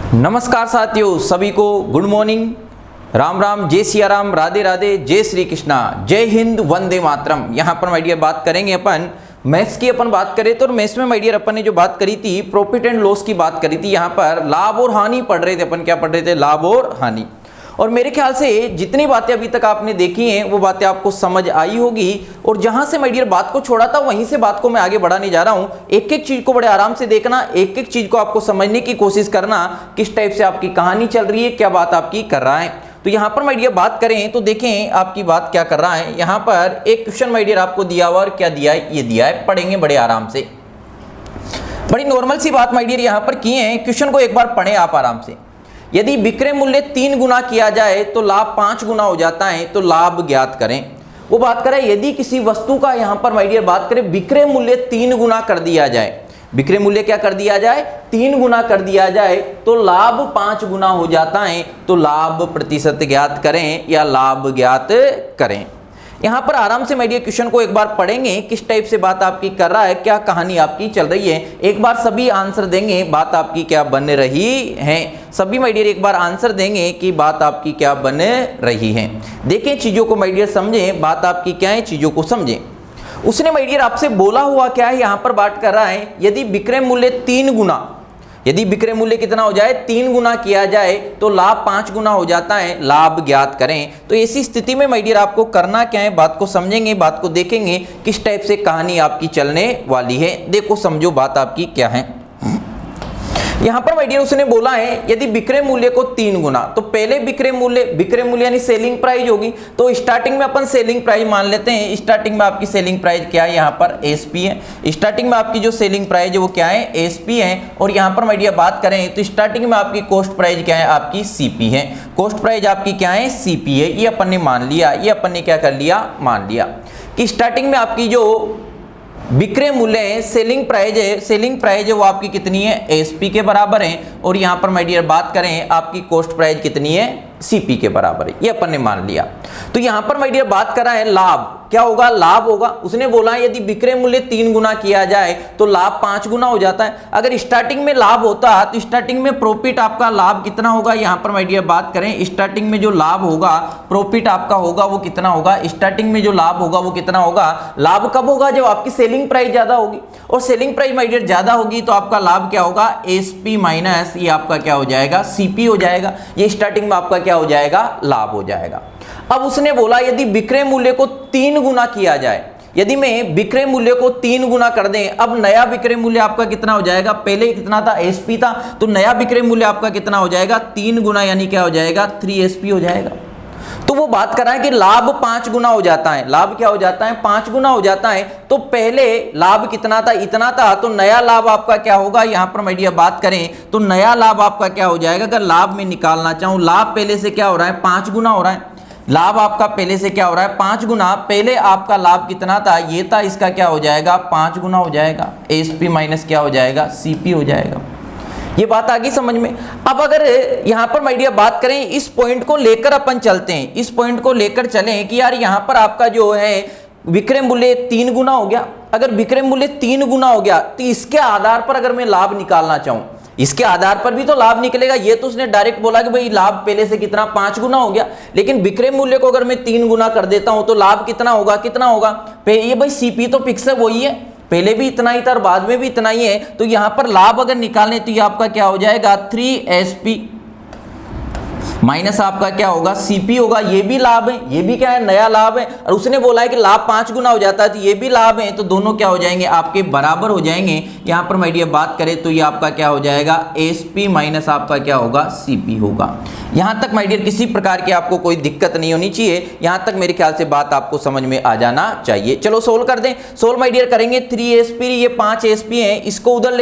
नमस्कार साथियों, सभी को गुड मॉर्निंग, राम राम, जय सिया राम, राधे राधे, जय श्री कृष्णा, जय हिंद, वंदे मातरम। यहाँ पर माय डियर बात करेंगे अपन मैथ्स की। अपन बात करें तो मैथ्स में माय डियर अपन ने जो बात करी थी प्रॉफिट एंड लॉस की बात करी थी। यहाँ पर लाभ और हानि पढ़ रहे थे अपन। क्या पढ़ रहे थे? लाभ और हानि। और मेरे ख्याल से जितनी बातें अभी तक आपने देखी हैं वो बातें आपको समझ आई होगी। और जहां से माय डियर बात को छोड़ा था वहीं से बात को मैं आगे बढ़ाने जा रहा हूं। एक एक चीज को बड़े आराम से देखना, एक एक चीज को आपको समझने की कोशिश करना, किस टाइप से आपकी कहानी चल रही है, क्या बात आपकी कर रहा है। तो यहाँ पर माय डियर बात करें तो देखें आपकी बात क्या कर रहा है। यहाँ पर एक क्वेश्चन माय डियर आपको दिया हुआ, और क्या दिया है? ये दिया है, पढ़ेंगे बड़े आराम से। बड़ी नॉर्मल सी बात माय डियर यहाँ पर किए हैं। क्वेश्चन को एक बार पढ़ें आप आराम से। यदि विक्रय मूल्य 3 गुना किया जाए तो लाभ 5 गुना हो जाता है, तो लाभ ज्ञात करें। वो बात करें यदि किसी वस्तु का यहाँ पर माय डियर बात करें विक्रय मूल्य 3 गुना कर दिया जाए, विक्रय मूल्य क्या कर दिया जाए? 3 गुना कर दिया जाए, तो लाभ 5 गुना हो जाता है, तो लाभ प्रतिशत ज्ञात करें या लाभ ज्ञात करें। यहाँ पर आराम से माय डियर क्वेश्चन को एक बार पढ़ेंगे, किस टाइप से बात आपकी कर रहा है, क्या कहानी आपकी चल रही है। एक बार सभी आंसर देंगे बात आपकी क्या बन रही है। सभी माय डियर एक बार आंसर देंगे कि बात आपकी क्या बन रही है। देखें चीजों को माय डियर, समझें बात आपकी क्या है, चीजों को समझें। उसने माय डियर आपसे बोला हुआ क्या है, यहाँ पर बात कर रहा है यदि विक्रय मूल्य 3 गुना, यदि विक्रय मूल्य कितना हो जाए? 3 गुना किया जाए तो लाभ 5 गुना हो जाता है, लाभ ज्ञात करें। तो ऐसी स्थिति में माय डियर आपको करना क्या है, बात को समझेंगे, बात को देखेंगे किस टाइप से कहानी आपकी चलने वाली है। देखो समझो बात आपकी क्या है। यहाँ पर माय डियर उसने बोला है यदि विक्रय मूल्य को 3 गुना, तो पहले विक्रय मूल्य यानी सेलिंग प्राइस होगी, तो स्टार्टिंग में अपन सेलिंग प्राइस मान लेते हैं। स्टार्टिंग में आपकी सेलिंग प्राइस क्या है? यहाँ पर एसपी है। स्टार्टिंग में आपकी जो सेलिंग प्राइस है वो क्या है? एसपी है। और यहाँ पर माय डियर बात करें तो स्टार्टिंग में आपकी कॉस्ट प्राइस क्या है? आपकी सीपी है। कॉस्ट प्राइस आपकी क्या है? सीपी है। ये अपन ने मान लिया, ये अपन ने क्या कर लिया? मान लिया कि स्टार्टिंग में आपकी जो विक्रय मूल्य है, सेलिंग प्राइस है वो आपकी कितनी है? एसपी के बराबर है। और यहाँ पर माय डियर बात करें आपकी कॉस्ट प्राइस कितनी है? सीपी के बराबर है। ये अपन ने मान लिया। तो यहाँ पर माय डियर बात कर रहा है लाभ क्या होगा? लाभ होगा। उसने बोला है यदि विक्रय मूल्य 3 गुना किया जाए तो लाभ 5 गुना हो जाता है। अगर स्टार्टिंग में लाभ होता तो स्टार्टिंग में प्रॉफिट आपका लाभ कितना होगा? यहाँ पर माय डियर बात करें स्टार्टिंग में जो लाभ होगा, प्रॉफिट आपका होगा वो कितना होगा? स्टार्टिंग में जो लाभ होगा वो कितना होगा? लाभ कब होगा? जब आपकी सेलिंग प्राइस ज्यादा होगी। और सेलिंग प्राइस माय डियर ज्यादा होगी तो आपका लाभ क्या होगा? एसपी माइनस ये आपका क्या हो जाएगा? सीपी हो जाएगा। ये स्टार्टिंग में आपका क्या हो जाएगा? लाभ हो जाएगा। अब उसने बोला यदि विक्रय मूल्य को 3 गुना किया जाए, यदि मैं विक्रय मूल्य को 3 गुना कर दें, अब नया विक्रय मूल्य आपका कितना हो जाएगा? पहले कितना था? एसपी था, तो नया विक्रय मूल्य आपका कितना हो जाएगा? 3 गुना, यानी क्या हो जाएगा? 3 एसपी हो जाएगा। तो वो बात कर रहा है कि लाभ 5 गुना हो जाता है। लाभ क्या हो जाता है? 5 गुना हो जाता है। तो पहले लाभ कितना था? इतना था। तो नया लाभ आपका क्या होगा? यहां पर माय डियर बात करें तो नया लाभ आपका क्या हो जाएगा? अगर लाभ में निकालना चाहूं, लाभ पहले से क्या हो रहा है? 5 गुना हो रहा है। लाभ आपका पहले से क्या हो रहा है? 5 गुना। पहले आपका लाभ कितना था? ये था, इसका क्या हो जाएगा? 5 गुना हो जाएगा। एसपी माइनस क्या हो जाएगा? सीपी हो जाएगा। ये बात आ गई समझ में? अब अगर यहां पर माय डियर बात करें, इस पॉइंट को लेकर अपन चलते हैं, इस पॉइंट को लेकर चलें कि यार यहां पर आपका जो है विक्रय मूल्य 3 गुना हो गया। अगर विक्रय मूल्य 3 गुना हो गया तो इसके आधार पर अगर मैं लाभ निकालना चाहूं, इसके आधार पर भी तो लाभ निकलेगा। ये तो उसने डायरेक्ट बोला कि भाई लाभ पहले से कितना? 5 गुना हो गया। लेकिन विक्रय मूल्य को अगर मैं 3 गुना कर देता हूं तो लाभ कितना होगा? कितना होगा? ये भाई सीपी तो फिक्स है, वही है, पहले भी इतना ही था और बाद में भी इतना ही है। तो यहां पर लाभ अगर निकालने तो ये आपका क्या हो जाएगा? 3SP माइनस आपका क्या होगा? सीपी होगा। ये भी लाभ है, ये भी क्या है? नया लाभ है। और उसने बोला है कि लाभ 5 गुना हो जाता है, तो ये भी लाभ है। तो दोनों क्या हो जाएंगे? आपके बराबर हो जाएंगे। यहां पर माय डियर बात करें तो ये आपका क्या हो जाएगा? एसपी माइनस आपका क्या होगा? सीपी होगा। यहां तक माय डियर किसी प्रकार की आपको कोई दिक्कत नहीं होनी चाहिए। यहां तक मेरे ख्याल से बात आपको समझ में आ जाना चाहिए। चलो सोल्व कर दें। सोल्व माय डियर करेंगे। 3SP, ये 5 SP है, इसको उधर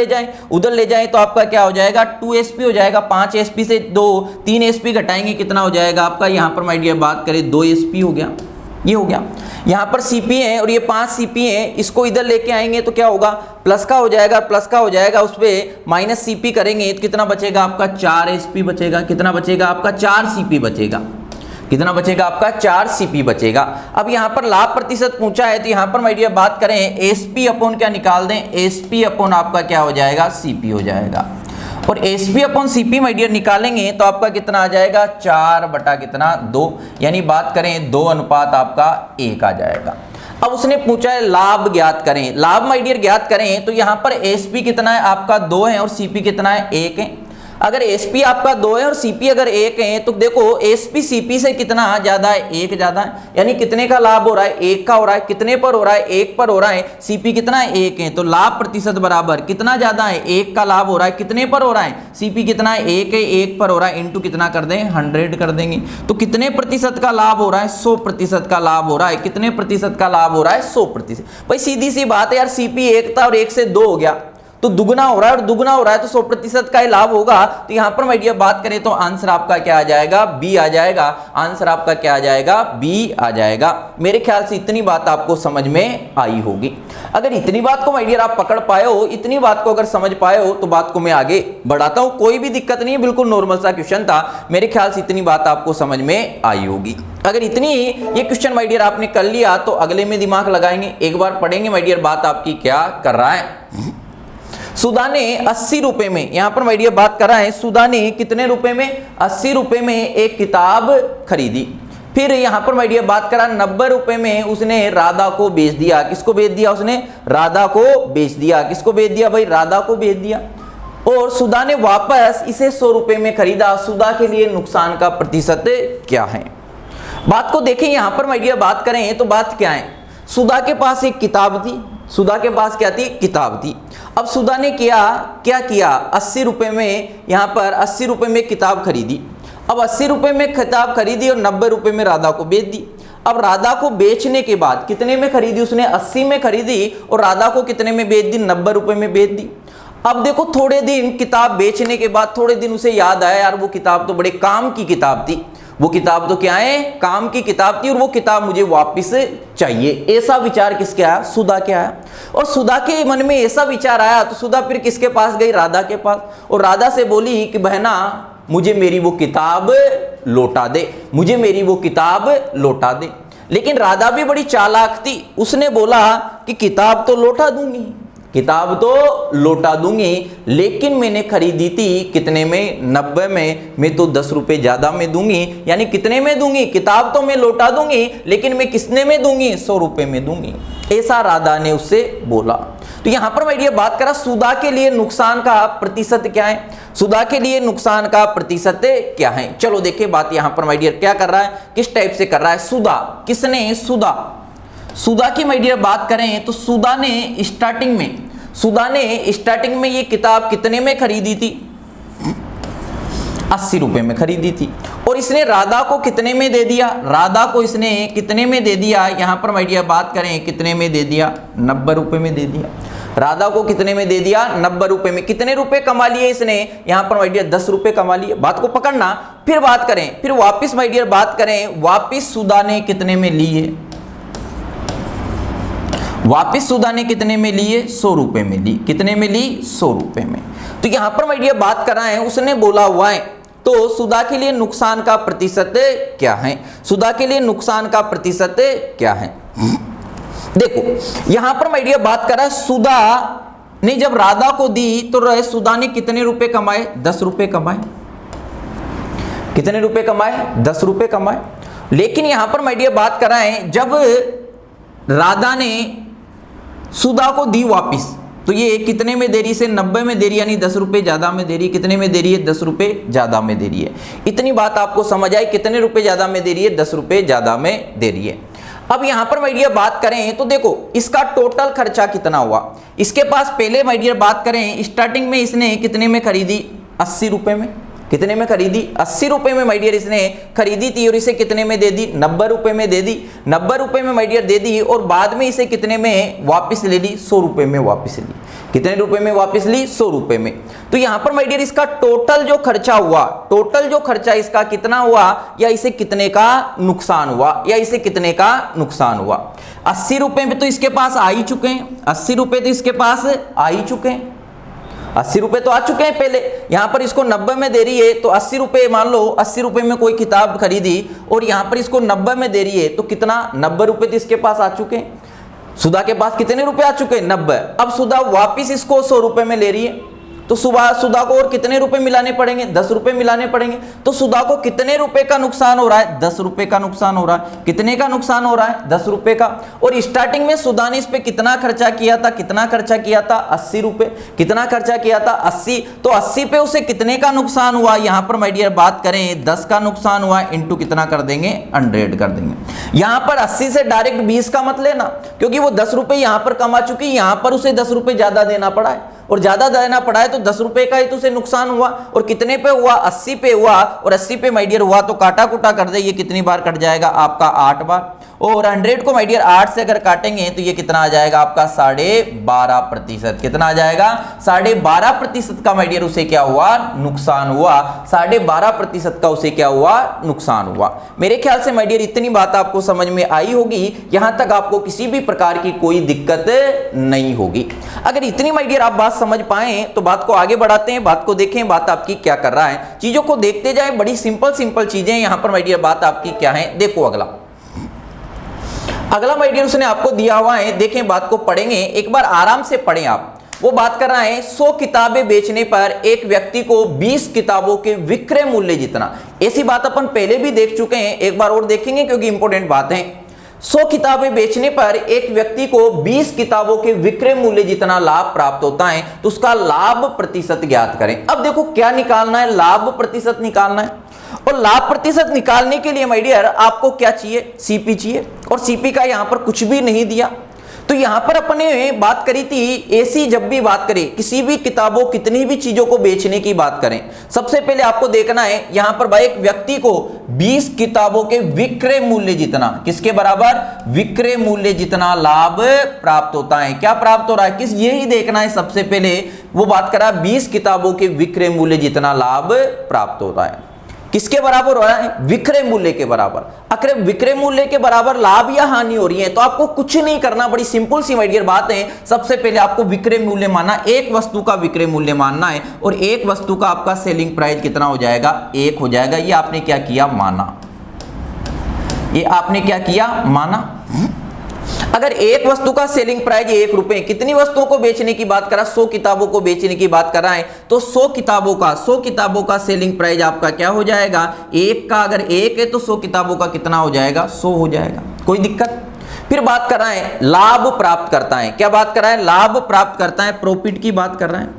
ले जाएं तो आपका क्या हो जाएगा? 2SP हो जाएगा। 5 SP से 3 SP घटाएंगे, कितना हो जाएगा आपका? यहां पर माय डियर बात करें 2 SP हो गया। ये हो गया। यहां पर सीपी है और ये 5 सीपी है, इसको इधर लेके आएंगे तो क्या होगा? प्लस का हो जाएगा, प्लस का हो जाएगा, उस पर माइनस सीपी करेंगे तो कितना बचेगा आपका? 4 एसपी बचेगा। कितना बचेगा आपका? 4 सीपी बचेगा। कितना बचेगा आपका? 4 सीपी बचेगा। अब यहां पर लाभ प्रतिशत पूछा है तो यहां पर माय डियर बात करें एसपी अपॉन क्या निकाल दें? एसपी अपॉन आपका क्या हो जाएगा? सीपी हो जाएगा। और SP upon CP my dear निकालेंगे तो आपका कितना आ जाएगा 4 बटा कितना 2, यानी बात करें 2 अनुपात आपका 1 आ जाएगा। अब उसने पूछा है लाभ ज्ञात करें, लाभ माय डियर ज्ञात करें तो यहां पर एसपी कितना है आपका 2 है और सीपी कितना है 1 है। अगर एसपी आपका 2 है और सीपी अगर 1 है तो देखो एसपी सीपी से कितना ज्यादा है, 1 ज्यादा है, यानी कितने का लाभ हो रहा है 1 का हो रहा है, कितने पर हो रहा है 1 पर हो रहा है, सीपी कितना है 1 है, तो लाभ प्रतिशत बराबर कितना ज्यादा है 1 का लाभ हो रहा है, कितने पर हो रहा है सीपी कितना है 1 है, 1 पर हो रहा है, इंटू कितना कर दें 100 कर देंगे, तो कितने प्रतिशत का लाभ हो रहा है 100% का लाभ हो रहा है, कितने प्रतिशत का लाभ हो रहा है 100%। भाई सीधी सी बात है यार, सीपी 1 था और 1 से 2 हो गया तो दुगना हो रहा है और दुगना हो रहा है तो 100% का ही लाभ होगा। तो यहां पर मैं बात करें तो आंसर आपका क्या आ जाएगा बी आ जाएगा, आंसर आपका क्या आ जाएगा बी आ जाएगा। मेरे ख्याल से इतनी बात आपको समझ में आई होगी। अगर इतनी बात को माय डियर आप पकड़ पाए हो, इतनी बात को अगर समझ पाए हो तो बात को मैं आगे बढ़ाता हूं, कोई भी दिक्कत नहीं है, बिल्कुल नॉर्मल सा क्वेश्चन था। मेरे ख्याल से इतनी बात आपको समझ में आई होगी। अगर इतनी ये क्वेश्चन माय डियर आपने कर लिया तो अगले में दिमाग लगाएंगे, एक बार पढ़ेंगे माय डियर बात आपकी क्या कर रहा है। सुधा ने 80 रुपए में, यहां पर माय डियर बात कर रहा है, सुधा ने कितने रुपए में 80 रुपए में एक किताब खरीदी। फिर यहां पर माय डियर बात करा 90 रुपए में उसने राधा को बेच दिया। किसको बेच दिया उसने? राधा को बेच दिया। किसको बेच दिया भाई? राधा को बेच दिया। और सुधा ने वापस इसे 100 रुपए में खरीदा। सुधा के लिए नुकसान का प्रतिशत क्या है? बात को देखें, यहां पर माय डियर बात करें तो बात क्या है, सुधा के पास एक किताब थी। सुधा के पास क्या थी? किताब थी। अब सुधा ने क्या किया 80 रुपए में, यहां पर 80 रुपए में किताब खरीदी। अब 80 रुपए में किताब खरीदी और 90 रुपए में राधा को बेच दी। अब राधा को बेचने के बाद कितने में खरीदी उसने? 80 में खरीदी और राधा को कितने में बेच दी? 90 रुपए में बेच दी। अब देखो थोड़े दिन किताब बेचने के बाद थोड़े दिन उसे याद आया, यार वो किताब तो बड़े काम की किताब थी, वो किताब तो क्या है? काम की किताब थी और वो किताब मुझे वापस चाहिए। ऐसा विचार किसके आया? सुधा के आया। और सुधा के मन में ऐसा विचार आया तो सुधा फिर किसके पास गई? राधा के पास। और राधा से बोली कि बहना मुझे मेरी वो किताब लौटा दे, मुझे मेरी वो किताब लौटा दे। लेकिन राधा भी बड़ी चालाक थी, उसने बोला कि किताब तो लौटा दूंगी, किताब तो लौटा दूंगी, लेकिन मैंने खरीदी थी कितने में? 90 में। मैं तो 10 रुपए ज्यादा में दूंगी। यानी कितने में दूंगी? किताब तो मैं लौटा दूंगी लेकिन मैं कितने में दूंगी? 100 रुपए में दूंगी। ऐसा राधा ने उससे बोला। तो यहां पर मैं ये बात करा सुधा के लिए नुकसान का प्रतिशत क्या है? सुधा के लिए नुकसान का प्रतिशत क्या है? चलो देखिए बात यहां पर माय डियर क्या कर रहा है, किस टाइप से कर रहा है। सुधा, किसने? सुधा की माय डियर बात करें तो सुधा ने स्टार्टिंग में ये किताब कितने में खरीदी थी? 80 रुपए में खरीदी थी। और इसने राधा को कितने में दे दिया? राधा को इसने कितने में दे दिया? यहां पर माय डियर बात करें कितने में दे दिया? 90 रुपए में दे दिया। राधा को कितने में दे दिया? 90 रुपए में। कितने रुपए कमा लिए इसने? यहां पर माय डियर 10 रुपए कमा लिए। बात को पकड़ना। फिर बात करें, फिर वापिस माय डियर बात करें, वापिस सुधा ने कितने में लिए? वापिस सुधा ने कितने में लिए? 100 रुपए में ली। कितने में ली? 100 रुपए में। तो यहां पर माय डियर बात कर रहा है, उसने बोला हुआ है तो सुधा के लिए नुकसान का प्रतिशत क्या है? सुधा के लिए नुकसान का प्रतिशत क्या है? देखो यहां पर माय डियर बात कर रहा है, सुधा ने जब राधा को दी तो सुधा ने कितने रुपए कमाए? 10 रुपए कमाए। कितने रुपए कमाए? 10 रुपए कमाए। लेकिन यहां पर माय डियर बात कर रहा है, जब राधा ने सुधा को दी वापिस तो ये कितने में दे रही? से 90 में दे रही, यानी 10 रुपए ज्यादा में दे रही। कितने में दे रही है? 10 रुपए ज्यादा में दे रही है। इतनी बात आपको समझ आई? कितने रुपए ज्यादा में दे रही है? 10 रुपए ज्यादा में दे रही है। अब यहां पर माय डियर बात करें तो देखो इसका टोटल खर्चा कितना हुआ। इसके पास पहले माय डियर बात करें स्टार्टिंग में इसने कितने में खरीदी? 80 रुपए में। कितने में खरीदी? 80 रुपए में माय डियर इसने खरीदी थी और इसे कितने में दे दी? 90 रुपए में दे दी। 90 रुपए में माय डियर दे दी और बाद में इसे कितने में वापस ले ली? 100 रुपए में वापस ली। कितने रुपए में वापस ली? 100 रुपए में। तो यहां पर माय डियर इसका टोटल जो खर्चा हुआ, टोटल जो खर्चा इसका कितना हुआ, या इसे कितने का नुकसान हुआ, या इसे कितने का नुकसान हुआ? 80 रुपए में तो इसके पास आ ही चुके हैं। 80 रुपए तो इसके पास आ ही चुके हैं। 80 रुपए तो आ चुके हैं पहले। यहां पर इसको 90 में दे रही है तो 80 रुपए, मान लो 80 रुपए में कोई किताब खरीदी और यहां पर इसको 90 में दे रही है तो कितना? 90 रुपए तो इसके पास आ चुके हैं। सुधा के पास कितने रुपए आ चुके हैं? 90। अब सुधा वापिस इसको 100 रुपए में ले रही है तो सुधा को और कितने रुपए मिलाने पड़ेंगे, 10 रुपए मिलाने पड़ेंगे। तो सुधा को कितने रुपए का नुकसान हो रहा है, 10 रुपए का नुकसान हो रहा है। कितने का नुकसान हो रहा है, 10 रुपए का। और स्टार्टिंग में सुधा ने इस पे कितना खर्चा किया था, कितना खर्चा किया था, 80 रुपए। कितना खर्चा किया था, 80। तो 80 पे उसे कितने का नुकसान हुआ, यहां पर माय डियर बात करें 10 का नुकसान हुआ, इंटू कितना कर देंगे, 100 कर देंगे। यहां पर 80 से डायरेक्ट 20 का मत लेना, क्योंकि वो 10 रुपए यहां पर कमा चुकी, यहां पर उसे 10 रुपए ज्यादा देना पड़ा है, और ज्यादा देना पड़ा है तो 10 रुपए का ही तो उसे नुकसान हुआ। और कितने पे हुआ, 80 पे हुआ। और 80 पे माय डियर हुआ तो काटा कुटा कर दे, ये कितनी बार कट जाएगा आपका, 8 बार। और 100 को माय डियर 8 से अगर काटेंगे तो ये कितना आ जाएगा आपका, 12.5%। कितना आ जाएगा, 12.5% का माय डियर उसे क्या हुआ, नुकसान हुआ। 12.5% का उसे क्या हुआ, नुकसान हुआ। मेरे ख्याल से माय डियर इतनी बात आपको समझ में आई होगी, यहां तक आपको किसी भी प्रकार की कोई दिक्कत नहीं होगी। अगर इतनी माय डियर आप बात समझ पाए तो बात को आगे बढ़ाते हैं, बात को देखें, बात आपकी क्या कर रहा है, चीजों को देखते जाए। बड़ी सिंपल चीजें यहां पर माय डियर बात आपकी क्या है, देखो अगला माय डियर उसने आपको दिया हुआ है, देखें बात को पढ़ेंगे, एक बार आराम से पढ़ें आप। वो बात कर रहा है 100 किताबें बेचने पर एक व्यक्ति को 20 किताबों के विक्रय मूल्य जितना। ऐसी बात अपन पहले भी देख चुके हैं, एक बार और देखेंगे क्योंकि इंपॉर्टेंट बात है। 100 किताबें बेचने पर एक व्यक्ति को 20 किताबों के विक्रय मूल्य जितना लाभ प्राप्त होता है, तो उसका लाभ प्रतिशत ज्ञात करें। अब देखो क्या निकालना है, लाभ प्रतिशत निकालना है। और लाभ प्रतिशत निकालने के लिए माय डियर आपको क्या चाहिए, सीपी चाहिए। और सीपी का यहां पर कुछ भी नहीं दिया। तो यहां पर अपने बात करी थी, ऐसी जब भी बात करें किसी भी किताबों, कितनी भी चीजों को बेचने की बात करें, सबसे पहले आपको देखना है यहां पर भाई एक व्यक्ति को 20 किताबों के विक्रय मूल्य जितना, किसके बराबर, विक्रय मूल्य जितना लाभ प्राप्त होता है। क्या प्राप्त हो रहा है, किस, यही देखना है सबसे पहले। वो बात करा 20 किताबों के विक्रय मूल्य जितना लाभ प्राप्त होता है, किसके बराबर हो रहा है, विक्रय मूल्य के बराबर। अगर विक्रय मूल्य के बराबर लाभ या हानि हो रही है तो आपको कुछ नहीं करना, बड़ी सिंपल सी माय डियर बात है। सबसे पहले आपको विक्रय मूल्य मानना, एक वस्तु का विक्रय मूल्य मानना है, और एक वस्तु का आपका सेलिंग प्राइस कितना हो जाएगा, 1 हो जाएगा। ये आपने क्या किया, माना। ये आपने क्या किया, माना। अगर एक वस्तु का सेलिंग प्राइस 1 रुपए, कितनी वस्तुओं को बेचने की बात करा, 100 किताबों को बेचने की बात कर रहा है, तो 100 किताबों का सेलिंग प्राइस आपका क्या हो जाएगा, 1 का। अगर 1 है तो 100 किताबों का कितना हो जाएगा, 100 हो जाएगा। कोई दिक्कत। फिर बात कर रहा है लाभ प्राप्त करता है, क्या बात कर रहा है, लाभ प्राप्त करता है, प्रॉफिट की बात कर रहा है।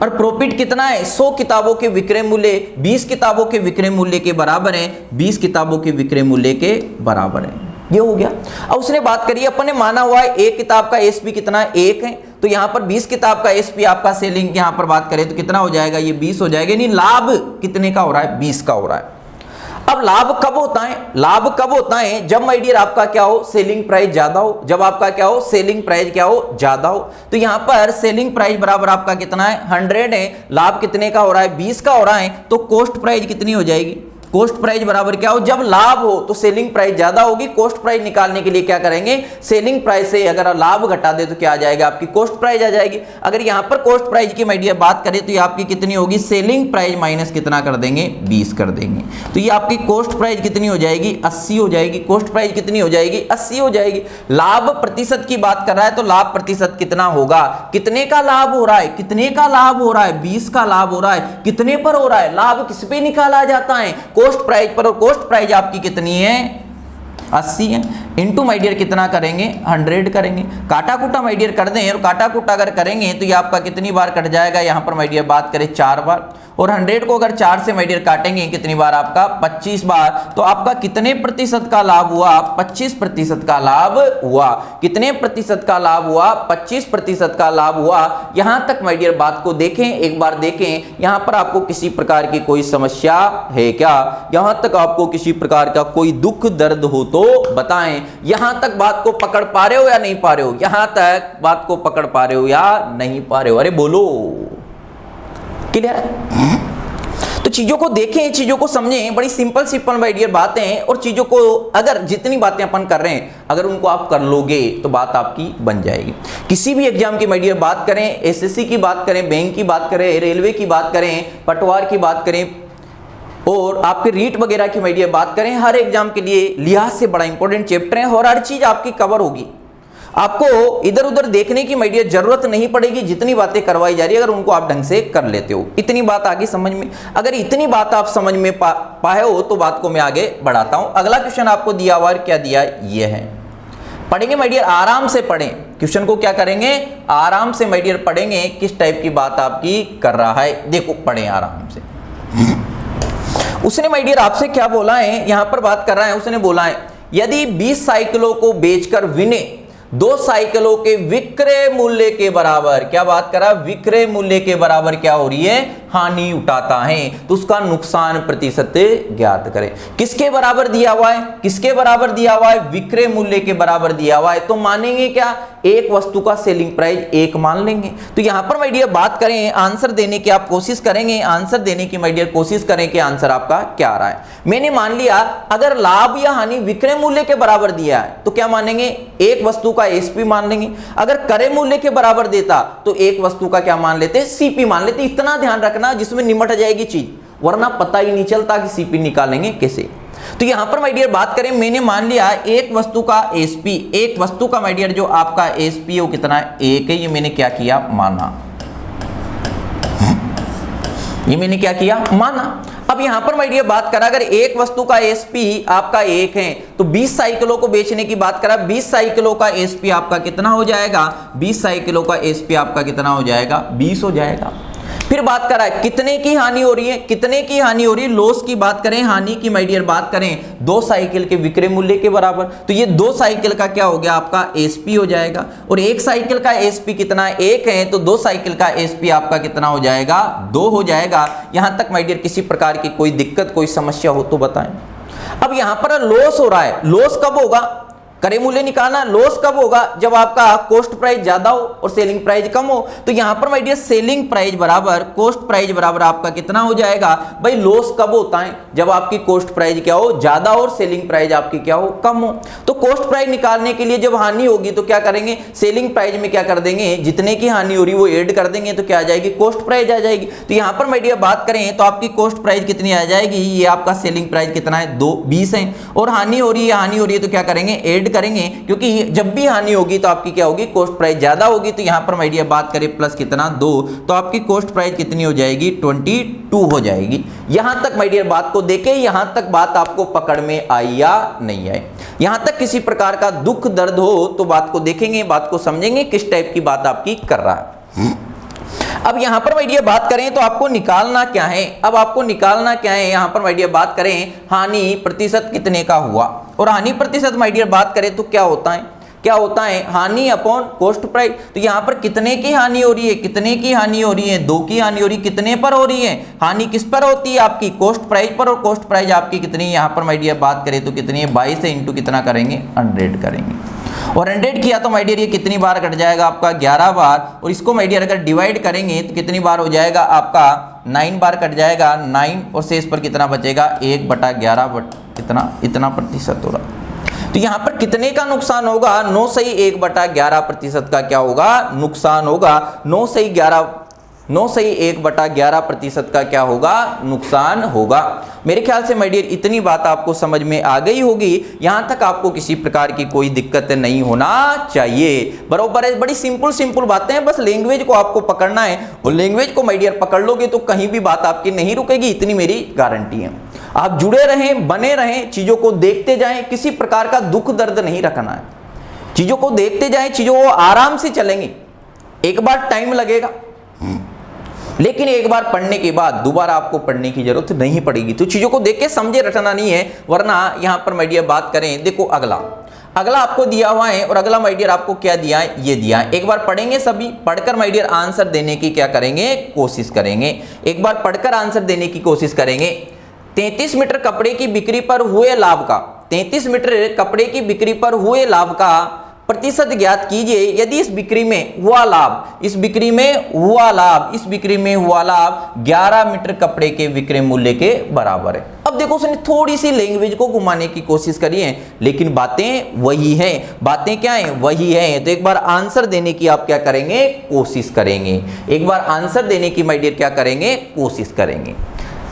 और प्रॉफिट कितना है, 100 किताबों के विक्रय मूल्य 20 किताबों के विक्रय मूल्य के बराबर है, 20 किताबों के विक्रय मूल्य के बराबर है। ये हो गया। अब उसने बात करी, अपन ने माना हुआ है एक किताब का एसपी कितना है, 1 है, तो यहां पर 20 किताब का एसपी आपका सेलिंग यहां पर बात करें तो कितना हो जाएगा, ये 20 हो जाएगा। यानी लाभ कितने का हो रहा है, 20 का हो रहा है। अब लाभ कब होता है, लाभ कब होता है, जब माय डियर आपका क्या हो, सेलिंग प्राइस ज्यादा हो। जब आपका क्या हो, सेलिंग प्राइस क्या हो, ज्यादा हो। तो यहां पर सेलिंग प्राइस बराबर आपका कितना है, 100 है, लाभ कितने का हो रहा है, 20 का हो रहा है, तो कॉस्ट प्राइस कितनी हो जाएगी, कॉस्ट प्राइस बराबर क्या हो, जब लाभ हो तो सेलिंग प्राइस ज्यादा होगी। कॉस्ट प्राइस निकालने के लिए क्या करेंगे, सेलिंग प्राइस से अगर लाभ घटा दे तो क्या आ जाएगा, आपकी कॉस्ट प्राइस आ जाएगी। अगर यहां पर कॉस्ट प्राइस की माय डियर बात करें तो ये आपकी कितनी होगी, सेलिंग प्राइस माइनस कितना कर देंगे, 20 कर देंगे। तो ये आपकी कॉस्ट प्राइस कितनी हो जाएगी, 80 हो जाएगी। कॉस्ट प्राइस कितनी हो जाएगी, 80 हो जाएगी। लाभ प्रतिशत की बात कर रहा है तो लाभ प्रतिशत कितना होगा, कितने का लाभ हो रहा है, कितने का लाभ हो रहा है, 20 का लाभ हो रहा है। कितने पर हो रहा है, लाभ किस पे निकाला जाता है, कॉस्ट प्राइस पर। और कॉस्ट प्राइस आपकी कितनी है, 80 है। इंटू माय डियर कितना करेंगे, 100 करेंगे। काटा कुटा माय डियर कर दें, और काटा कुटा अगर करेंगे तो ये आपका कितनी बार कट जाएगा, यहां पर माय डियर बात करें 4 बार। और 100 को अगर 4 से माय डियर काटेंगे कितनी बार, आपका 25 बार। तो आपका कितने प्रतिशत का लाभ हुआ, 25% का लाभ हुआ। कितने प्रतिशत का लाभ हुआ, 25% का लाभ हुआ। यहां तक माय डियर बात को देखें, एक बार देखें, यहां पर आपको किसी प्रकार की कोई समस्या है क्या, यहां तक आपको किसी प्रकार का कोई दुख दर्द हो तो बताएं। यहां तक बात को पकड़ पा रहे हो या नहीं पा रहे हो, यहां तक बात को पकड़ पा रहे हो या नहीं पा रहे हो, अरे बोलो, क्लियर है। तो चीजों को देखें, चीजों को समझें, बड़ी सिंपल माय डियर बातें हैं। और चीजों को अगर जितनी बातें अपन कर रहे हैं अगर उनको आप कर लोगे तो बात आपकी बन जाएगी। किसी भी एग्जाम की माय डियर बात करें, एसएससी की बात करें, बैंक की बात करें, रेलवे की बात करें, पटवार की बात करें, और आपके रीट वगैरह की माय डियर बात करें, हर एग्जाम के लिए लिहाज से बड़ा इंपॉर्टेंट चैप्टर है और हर चीज आपकी कवर होगी। आपको इधर उधर देखने की माय डियर जरूरत नहीं पड़ेगी, जितनी बातें करवाई जा रही है अगर उनको आप ढंग से कर लेते हो। इतनी बात आगे समझ में, अगर इतनी बात आप समझ में पाए हो तो बात को मैं आगे बढ़ाता हूं। अगला क्वेश्चन आपको दिया हुआ है, क्या दिया है, ये है, पढ़ेंगे माय डियर, आराम से पढ़ें क्वेश्चन को, क्या करेंगे, आराम से माय डियर पढ़ेंगे, किस टाइप की बात आपकी कर रहा है, देखो पढ़ें आराम से। उसने माय डियर आपसे क्या बोला है, यहां पर बात कर रहा है, उसने बोला है यदि 20 साइकिलों को बेचकर विनय 2 साइकिलों के विक्रय मूल्य के बराबर, क्या बात करा, विक्रय मूल्य के बराबर क्या हो रही है, हानि उठाता है, तो उसका नुकसान प्रतिशत ज्ञात करें। किसके बराबर दिया हुआ है, किसके बराबर दिया हुआ है, विक्रय मूल्य के बराबर दिया हुआ है, तो मानेंगे क्या, एक वस्तु का सेलिंग प्राइस 1 मान लेंगे। तो यहां पर माय डियर बात करें, आंसर देने की आप कोशिश करेंगे, आंसर देने की माय डियर कोशिश करें कि आंसर आपका क्या आ रहा है। मैंने मान लिया अगर लाभ या हानि विक्रय मूल्य के बराबर दिया है तो क्या मानेंगे, एक वस्तु का एसपी मान लेंगे। अगर क्रय मूल्य के बराबर देता तो एक वस्तु का क्या मान लेते, सीपी मान लेते। इतना ध्यान रखना जिसमें निमट जाएगी चीज, वरना पता ही नहीं चलता कि सीपी निकालेंगे कैसे। तो यहां पर माय डियर बात करें, मैंने मान लिया एक वस्तु का एसपी, एक वस्तु का माय डियर जो आपका एसपी वो कितना है, 1 है, ये मैंने क्या किया, माना, ये मैंने क्या किया, माना। अब यहां पर माय डियर बात करा, अगर एक वस्तु का एसपी आपका 1 है तो 20 साइकिलों को बेचने की बात करा, 20 साइकिलों का एसपी आपका कितना हो जाएगा, 20 साइकिलों का एसपी आपका कितना हो जाएगा, 20 हो जाएगा। फिर बात करा कितने की हानि हो रही है, कितने की हानि हो रही है, लॉस की बात करें, हानि की माय डियर बात करें 2 साइकिल के विक्रय मूल्य के बराबर, तो ये 2 साइकिल का क्या हो गया, आपका एसपी हो जाएगा। और एक साइकिल का एसपी कितना है, 1 है, तो 2 साइकिल का एसपी आपका कितना हो जाएगा, 2 हो जाएगा। यहां तक माय डियर किसी प्रकार की कोई दिक्कत, कोई समस्या हो तो बताएं। अब यहां पर लॉस हो रहा है, लॉस कब होगा, क्रय मूल्य निकालना, लॉस कब होगा, जब आपका कॉस्ट प्राइस ज्यादा हो और सेलिंग प्राइस कम हो। तो यहां पर माय डियर सेलिंग प्राइस बराबर कॉस्ट प्राइस बराबर आपका कितना हो जाएगा, भाई लॉस कब होता है, जब आपकी कॉस्ट प्राइस क्या हो, ज्यादा और सेलिंग प्राइस आपकी क्या हो, कम हो। तो कॉस्ट प्राइस निकालने के लिए जब हानि होगी तो क्या करेंगे, सेलिंग प्राइस में क्या कर देंगे, जितने की हानि हो रही है वो ऐड कर देंगे, तो क्या आ जाएगी, कॉस्ट प्राइस आ जाएगी। तो यहां पर माय डियर बात करें तो आपकी कॉस्ट प्राइस कितनी आ जाएगी, ये आपका सेलिंग प्राइस कितना है, 20 है, और हानि हो रही है, हानि हो रही है तो क्या करेंगे, ऐड करेंगे, क्योंकि जब भी हानि होगी तो आपकी क्या होगी, कॉस्ट प्राइस ज्यादा होगी। तो यहां पर माय डियर बात करें प्लस कितना, 2, तो आपकी कॉस्ट प्राइस कितनी हो जाएगी, 22 हो जाएगी। यहां तक माय डियर बात को देखें, यहां तक बात आपको पकड़ में आई या नहीं आई। यहां तक किसी प्रकार का दुख दर्द हो तो बात को देखेंगे, बात को समझेंगे, किस टाइप की बात आपकी कर रहा है। अब यहां पर माय डियर बात करें तो आपको निकालना क्या है, अब आपको निकालना क्या है, यहां पर माय डियर बात करें हानि प्रतिशत कितने का हुआ, और हानि प्रतिशत माय डियर बात करें तो क्या होता है, क्या होता है, हानि अपॉन कॉस्ट प्राइस। तो यहां पर कितने की हानि हो रही है, कितने की हानि हो रही है, 2 की हानि हो रही है, कितने पर हो रही है, हानि किस पर होती है, आपकी कॉस्ट प्राइस पर, और कॉस्ट प्राइस आपकी कितनी है, यहां पर माय डियर बात करें तो कितनी है, 22 से इंटू कितना करेंगे, 100 करेंगे, और 100 किया तो माय डियर ये कितनी बार कट जाएगा, आपका 11 बार, और इसको माय डियर अगर डिवाइड करेंगे तो कितनी बार हो जाएगा, आपका 9 बार कट जाएगा, 9, और शेष पर कितना बचेगा, 1/11 कितना, इतना प्रतिशत हो रहा। तो यहां पर कितने का नुकसान होगा, 9 सही 1/11% का क्या होगा, नुकसान होगा। 9 सही 1/11% का क्या होगा, नुकसान होगा। मेरे ख्याल से माय डियर इतनी बात आपको समझ में आ गई होगी, यहां तक आपको किसी प्रकार की कोई दिक्कत नहीं होना चाहिए, बरोबर है। बड़ी सिंपल बातें हैं, बस लैंग्वेज को आपको पकड़ना है, और लैंग्वेज को माय डियर पकड़ लोगे तो कहीं भी बात आपकी नहीं रुकेगी, इतनी मेरी गारंटी है। आप जुड़े रहें, बने रहें, चीजों को देखते जाएं, किसी प्रकार का दुख दर्द नहीं रखना है, चीजों को देखते जाएं, चीजों को आराम से चलेंगे। एक बार टाइम लगेगा, लेकिन एक बार पढ़ने के बाद दोबारा आपको पढ़ने की जरूरत नहीं पड़ेगी। तो चीजों को देख के समझे रटना नहीं है, वरना यहां पर माय डियर बात करें, देखो अगला आपको दिया हुआ है, और अगला माय डियर आपको क्या दिया है, ये दिया है। एक बार पढ़ेंगे सभी, पढ़कर माय डियर आंसर देने की क्या करेंगे, कोशिश करेंगे। एक बार पढ़कर आंसर देने की कोशिश करेंगे। 33 मीटर कपड़े की बिक्री पर हुए लाभ का, 33 मीटर कपड़े की बिक्री पर हुए लाभ का प्रतिशत ज्ञात कीजिए यदि इस बिक्री में हुआ लाभ, इस बिक्री में हुआ लाभ, इस बिक्री में हुआ लाभ 11 मीटर कपड़े के विक्रय मूल्य के बराबर है। अब देखो उसने थोड़ी सी लैंग्वेज को घुमाने की कोशिश करी है, लेकिन बातें वही है, बातें क्या है, वही है। तो एक बार आंसर देने की आप क्या करेंगे, कोशिश करेंगे। एक बार आंसर देने की माय डियर क्या करेंगे, कोशिश करेंगे।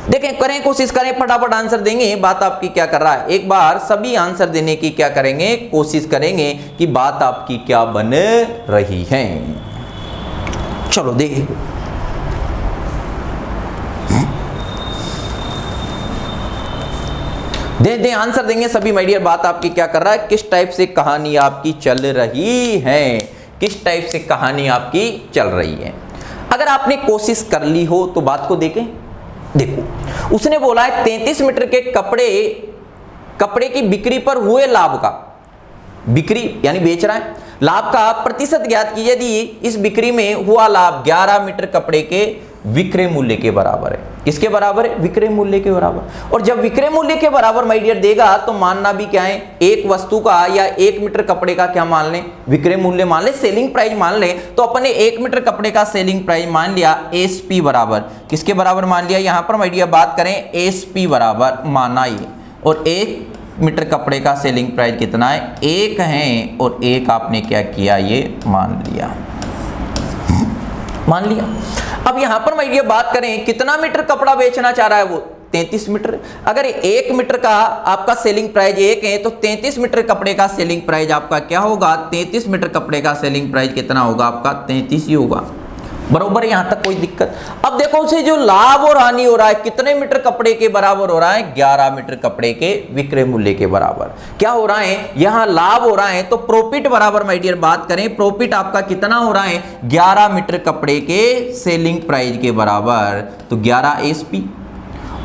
देखें, करें कोशिश करें, फटाफट आंसर देंगे। बात आपकी क्या कर रहा है, एक बार सभी आंसर देने की क्या करेंगे, कोशिश करेंगे कि बात आपकी क्या बन रही है। चलो देखिए, दे आंसर देंगे सभी माय डियर। बात आपकी क्या कर रहा है, किस टाइप से कहानी आपकी चल रही है, किस टाइप से कहानी आपकी चल रही है। अगर आपने कोशिश कर ली हो तो बात को देखें। देखो, उसने बोला है 33 मीटर के कपड़े की बिक्री पर हुए लाभ का, बिक्री यानी बेच रहा है, लाभ का प्रतिशत ज्ञात कीजिए यदि इस बिक्री में हुआ लाभ 11 मीटर कपड़े के विक्रय मूल्य के बराबर है। किसके बराबर है, विक्रय मूल्य के बराबर। और जब विक्रय मूल्य के बराबर माय डियर देगा तो मानना भी क्या है, एक वस्तु का या 1 मीटर कपड़े का क्या मान लें, विक्रय मूल्य मान ले, सेलिंग प्राइस मान ले। तो अपन ने 1 मीटर कपड़े का सेलिंग प्राइस मान लिया एसपी बराबर, किसके बराबर मान लिया, यहां पर माय डियर बात करें एसपी बराबर माना ये। और 1 मीटर कपड़े का सेलिंग प्राइस कितना है, 1 है, और 1 आपने क्या किया, ये मान लिया, मान लिया। अब यहां पर मैं ये बात करें कितना मीटर कपड़ा बेचना चाह रहा है वो, 33 मीटर। अगर 1 मीटर का आपका सेलिंग प्राइस 1 है तो 33 मीटर कपड़े का सेलिंग प्राइस आपका क्या होगा, 33 मीटर कपड़े का सेलिंग प्राइस कितना होगा आपका, 33 ही होगा, बरोबर। यहां तक कोई दिक्कत। अब देखो उसे जो लाभ और हानि हो रहा है कितने मीटर कपड़े के बराबर हो रहा है, 11 मीटर कपड़े के विक्रय मूल्य के बराबर। क्या हो रहा है, यहां लाभ हो रहा है तो प्रॉफिट बराबर माय डियर बात करें, प्रॉफिट आपका कितना हो रहा है, 11 मीटर कपड़े के सेलिंग प्राइस के बराबर, तो 11 एसपी।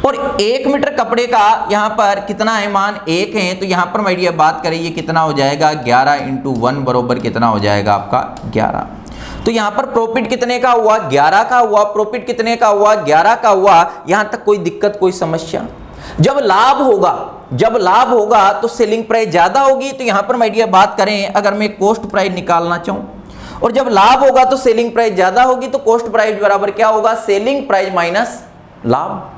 और 1 मीटर कपड़े का यहां पर कितना है, मान 1 है, तो यहां पर माय डियर बात करें ये कितना हो जाएगा, 11 × 1 बराबर कितना हो जाएगा आपका 11। तो यहां पर प्रॉफिट कितने का हुआ, 11 का हुआ, प्रॉफिट कितने का हुआ, 11 का हुआ। यहां तक कोई दिक्कत कोई समस्या। जब लाभ होगा तो सेलिंग प्राइस ज्यादा होगी। तो यहां पर माय डियर बात करें अगर मैं कॉस्ट प्राइस निकालना चाहूं, और जब लाभ होगा तो सेलिंग प्राइस ज्यादा होगी, तो कॉस्ट प्राइस बराबर क्या होगा, सेलिंग प्राइस माइनस लाभ,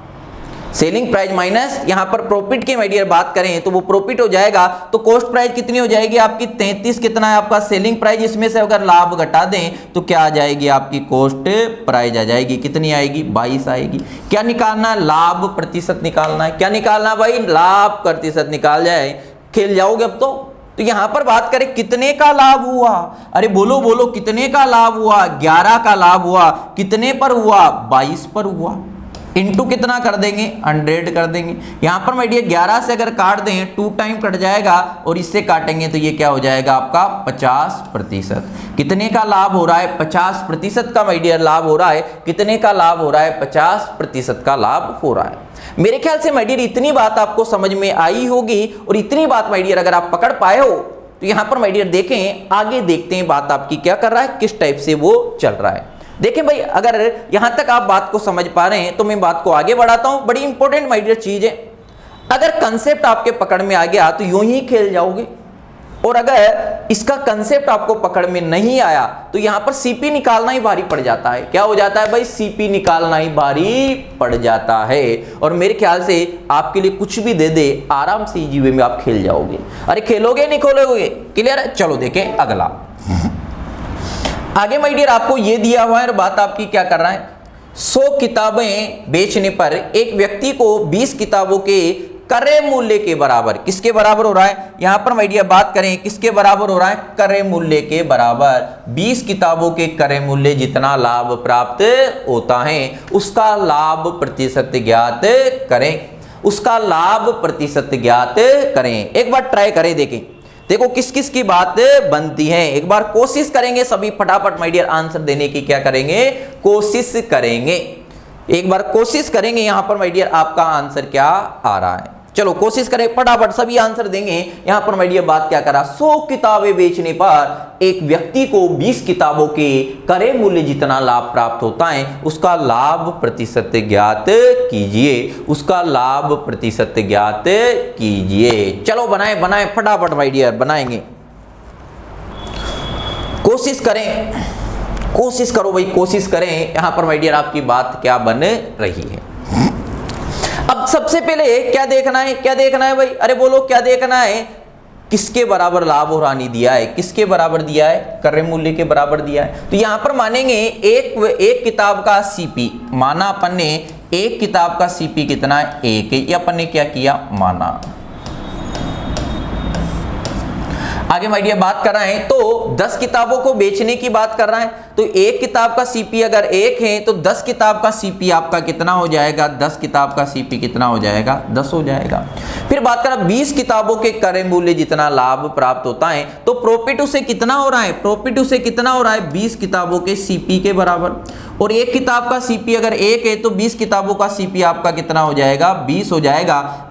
सेलिंग प्राइस माइनस यहां पर प्रॉफिट की माय डियर बात करें तो वो प्रॉफिट हो जाएगा। तो कॉस्ट प्राइस कितनी हो जाएगी आपकी, 33 कितना है आपका सेलिंग प्राइस, इसमें से अगर लाभ घटा दें तो क्या आ जाएगी आपकी कॉस्ट प्राइस आ जाएगी, कितनी आएगी, 22 आएगी। क्या निकालना है, लाभ प्रतिशत निकालना है। क्या निकालना भाई, लाभ प्रतिशत निकाल जाए, खेल जाओगे अब तो यहां पर बात करें कितने का लाभ हुआ, अरे बोलो बोलो कितने का लाभ हुआ, 11 का लाभ हुआ, कितने पर हुआ, 22 पर हुआ, इनटू कितना कर देंगे, 100 कर देंगे। यहां पर माय डियर 11 से अगर काट दें 2 टाइम कट जाएगा, और इससे काटेंगे तो ये क्या हो जाएगा आपका 50%। कितने का लाभ हो रहा है, 50% का माय डियर लाभ हो रहा है। कितने का लाभ हो रहा है, 50% का लाभ हो रहा है। मेरे ख्याल से माय डियर इतनी बात आपको समझ में आई होगी, और इतनी बात माय डियर अगर आप पकड़ पाए हो तो यहां पर माय डियर देखें, आगे देखते हैं बात आपकी क्या कर रहा है, किस टाइप से वो चल रहा है। देखें भाई, अगर यहां तक आप बात को समझ पा रहे हैं तो मैं बात को आगे बढ़ाता हूं। बड़ी इंपॉर्टेंट माय डियर चीज है, अगर कंसेप्ट आपके पकड़ में आ गया तो यूं ही खेल जाओगे, और अगर इसका कंसेप्ट आपको पकड़ में नहीं आया तो यहां पर सीपी निकालना ही भारी पड़ जाता है। क्या हो जाता है भाई, सीपी निकालना ही भारी पड़ जाता है। और मेरे ख्याल से आपके लिए कुछ भी दे दे, आराम से इजी वे में आप खेल जाओगे। अरे खेलोगे नहीं खोलोगे, क्लियर है। चलो देखें अगला, आगे माय डियर आपको ये दिया हुआ है, और बात आपकी क्या कर रहा है, 100 किताबें बेचने पर एक व्यक्ति को 20 किताबों के क्रय मूल्य के बराबर, किसके बराबर हो रहा है, यहां पर माय डियर बात करें किसके बराबर हो रहा है, क्रय मूल्य के बराबर 20 किताबों के क्रय मूल्य जितना लाभ प्राप्त होता है उसका लाभ प्रतिशत ज्ञात करें, उसका लाभ प्रतिशत ज्ञात करें। एक बार ट्राई करें, देखें देखो किस किस की बात बनती है। एक बार कोशिश करेंगे सभी फटाफट माय डियर आंसर देने की, क्या करेंगे, कोशिश करेंगे। एक बार कोशिश करेंगे यहां पर माय डियर आपका आंसर क्या आ रहा है। चलो कोशिश करें, फटाफट सभी आंसर देंगे। यहां पर माय डियर बात क्या करा, 100 किताबें बेचने पर एक व्यक्ति को 20 किताबों के क्रय मूल्य जितना लाभ प्राप्त होता है उसका लाभ प्रतिशत ज्ञात कीजिए, उसका लाभ प्रतिशत ज्ञात कीजिए। चलो बनाएं बनाएं फटाफट माय डियर, बनाएंगे, कोशिश करें, कोशिश करो भाई, कोशिश करें। यहां पर माय डियर आपकी बात क्या बन रही है। अब सबसे पहले क्या देखना है, क्या देखना है भाई, अरे बोलो क्या देखना है, किसके बराबर लाभ और हानि दिया है, किसके बराबर दिया है, क्रय मूल्य के बराबर दिया है। तो यहां पर मानेंगे एक किताब का सीपी, माना अपन ने एक किताब का सीपी कितना है, एक है, ये अपन ने क्या किया, माना। आगे माय डियर बात कर रहे हैं तो 10 किताबों को बेचने की बात कर रहा है, तो एक किताब का सीपी अगर एक है तो 10 किताब का सीपी आपका कितना हो जाएगा, 10 किताब का सीपी कितना हो जाएगा, 10 हो जाएगा। फिर बात करा 20 किताबों के क्रय मूल्य जितना लाभ प्राप्त होता है तो प्रॉफिट उसे कितना हो रहा है, प्रॉफिट उसे कितना हो रहा है, 20 किताबों के सीपी के बराबर। और एक किताब का सीपी अगर एक है तो 20 किताबों का सीपी आपका कितना हो जाएगा, 20 हो जाएगा।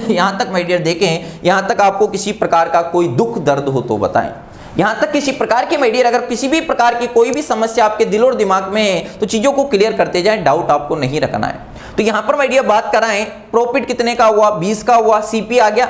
यहां तक माय डियर देखें, यहां तक आपको किसी प्रकार का कोई दुख दर्द हो तो बताएं, यहां तक किसी प्रकार की माय डियर अगर किसी भी प्रकार की कोई भी समस्या आपके दिल और दिमाग में है तो चीजों को क्लियर करते जाएं, डाउट आपको नहीं रखना है। तो यहां पर माय डियर बात कराएं, प्रॉफिट कितने का हुआ, 20 का हुआ, सीपी आ गया,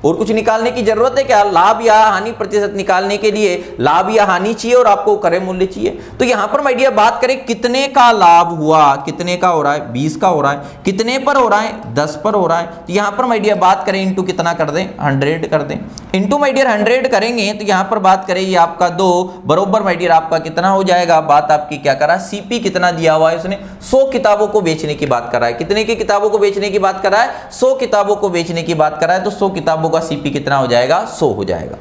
और कुछ निकालने की जरूरत है क्या, लाभ या हानि प्रतिशत निकालने के लिए लाभ या हानि चाहिए और आपको क्रय मूल्य चाहिए। तो यहां पर माय डियर बात करें कितने का लाभ हुआ, कितने का हो रहा है, 20 का हो रहा है, कितने पर हो रहा है, 10 पर हो रहा है। तो यहां पर माय डियर बात करें इंटू कितना कर दें, 100 कर दें, इंटू माय डियर 100 करेंगे तो यहां पर बात करें ये आपका 2 बरोबर माय डियर आपका कितना हो जाएगा, बात आपकी क्या करा, सीपी कितना दिया हुआ है उसने, 100 किताबों को बेचने की बात कर रहा है, कितने की किताबों को बेचने की बात कर रहा है, 100 किताबों को बेचने की बात कर रहा है। तो 100 किताबों का सीपी कितना हो जाएगा, 100 हो जाएगा।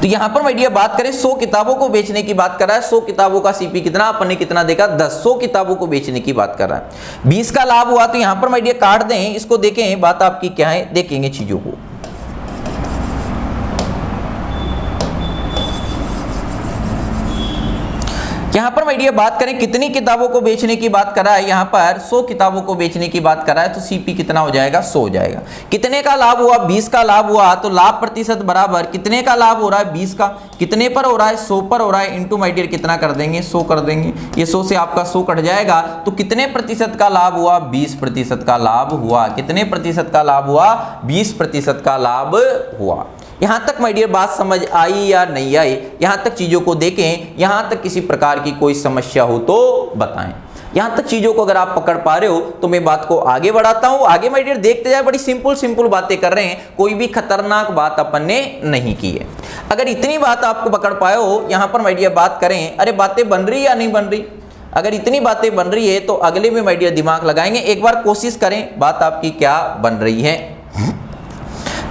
तो यहां पर माय डियर बात करें 100 किताबों को बेचने की बात कर रहा है, 100 किताबों का सीपी कितना, अपन ने कितना देखा, 10, 100 किताबों को बेचने की बात कर रहा है, 20 का लाभ हुआ। तो यहां पर माय डियर काट दें, इसको देखें बात आपकी क्या है, देखेंगे चीजों को। यहां पर माय डियर बात करें कितनी किताबों को बेचने की बात कर रहा है, यहां पर 100 किताबों को बेचने की बात कर रहा है, तो सीपी कितना हो जाएगा, 100 हो जाएगा। कितने का लाभ हुआ, 20 का लाभ हुआ, तो लाभ प्रतिशत बराबर कितने का लाभ हो रहा है, 20 का, कितने पर हो रहा है, 100 पर हो रहा है, इंटू माय डियर कितना कर देंगे, 100 कर देंगे, ये 100 से आपका 100 कट जाएगा। तो कितने प्रतिशत का लाभ हुआ, 20% का लाभ हुआ, कितने प्रतिशत का लाभ हुआ, 20% का लाभ हुआ। यहां तक माय डियर बात समझ आई या नहीं आई, यहां तक चीजों को देखें, यहां तक किसी प्रकार की कोई समस्या हो तो बताएं। यहां तक चीजों को अगर आप पकड़ पा रहे हो तो मैं बात को आगे बढ़ाता हूं, आगे माय डियर देखते जाए, बड़ी सिंपल बातें कर रहे हैं, कोई भी खतरनाक बात अपन ने नहीं की है। अगर इतनी बात आपको पकड़ पाए हो, यहां पर माय डियर बात करें, अरे बातें बन रही या नहीं बन रही, अगर इतनी बातें बन रही है तो अगले में माय डियर दिमाग लगाएंगे, एक बार कोशिश करें बात आपकी क्या बन रही है,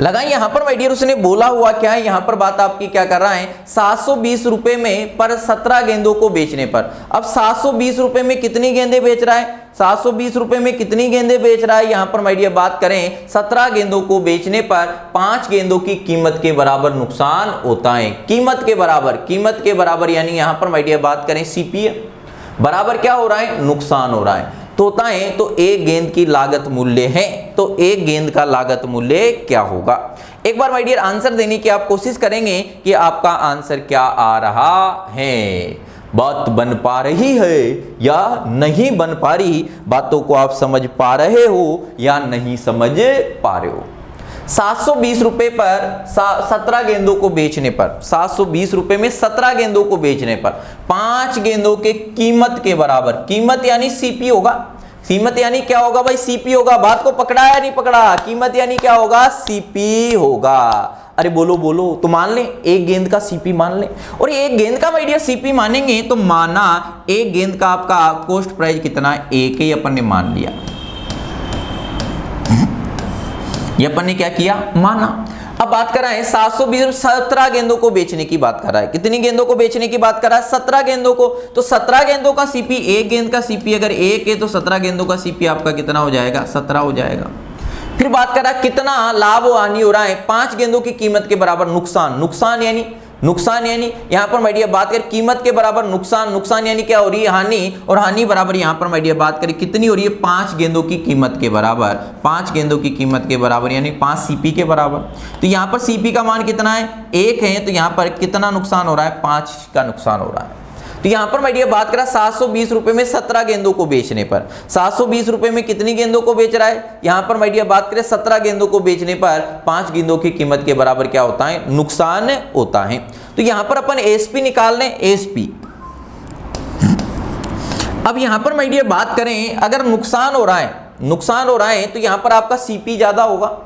लगाएं। यहां पर माय डियर उसने बोला हुआ क्या है, यहां पर बात आपकी क्या कर रहा है, 720 रुपए में पर 17 गेंदों को बेचने पर। अब 720 रुपए में कितनी गेंदें बेच रहा है, 720 रुपए में कितनी गेंदें बेच रहा है, यहां पर माय डियर बात करें 17 गेंदों को बेचने पर 5 गेंदों की कीमत के बराबर नुकसान होता है, कीमत के बराबर यानी यहां पर माय डियर बात करें सीपी बराबर क्या हो रहा है, नुकसान हो रहा है। तो होता है तो एक गेंद की लागत मूल्य है, तो एक गेंद का लागत मूल्य क्या होगा। एक बार माय डियर आंसर देने की आप कोशिश करेंगे कि आपका आंसर क्या आ रहा है, बात बन पा रही है या नहीं बन पा रही, बातों को आप समझ पा रहे हो या नहीं समझ पा रहे हो। 720 रुपए पर 17 गेंदों को बेचने पर, 720 रुपए में 17 गेंदों को बेचने पर 5 गेंदों के कीमत के बराबर, कीमत यानी सीपी होगा, कीमत यानी क्या होगा भाई, सीपी होगा। बात को पकड़ा या नहीं पकड़ा, कीमत यानी क्या होगा, सीपी होगा। अरे बोलो बोलो, तो मान ले एक गेंद का सीपी मान ले, और एक गेंद का माय डियर सीपी मानेंगे तो माना एक गेंद का आपका कॉस्ट प्राइस कितना है, एक ही अपन ने मान लिया, ये अपन ने क्या किया, माना। अब बात कर रहा है 720 17 गेंदों को बेचने की बात कर रहा है, कितनी गेंदों को बेचने की बात कर रहा है, 17 गेंदों को। तो 17 गेंदों का सीपी, एक गेंद का सीपी अगर एक है तो 17 गेंदों का सीपी आपका कितना हो जाएगा, 17 हो जाएगा। फिर बात कर रहा है कितना लाभ व हानि हो रहा है, 5 गेंदों की कीमत के बराबर नुकसान, नुकसान यानी यहां पर माय डियर बात करें कीमत के बराबर नुकसान यानी क्या हो रही है, हानि, और हानि बराबर यहां पर माय डियर बात करें कितनी हो रही है, 5 गेंदों की कीमत के बराबर, 5 गेंदों की कीमत के बराबर यानी 5 सीपी के बराबर। तो यहां पर सीपी का मान कितना है, 1 है, तो यहां पर कितना नुकसान हो रहा है, 5 का नुकसान हो रहा है। तो यहां पर माय डियर बात करा 720 रुपए में 17 गेंदों को बेचने पर, 720 रुपए में कितनी गेंदों को बेच रहा है, यहां पर माय डियर बात करें 17 गेंदों को बेचने पर 5 गेंदों की कीमत के बराबर क्या होता है, नुकसान होता है। तो यहां पर अपन एसपी निकाल लें, एसपी। अब यहां पर माय डियर बात करें अगर नुकसान हो रहा है तो यहां पर आपका सीपी ज्यादा होगा,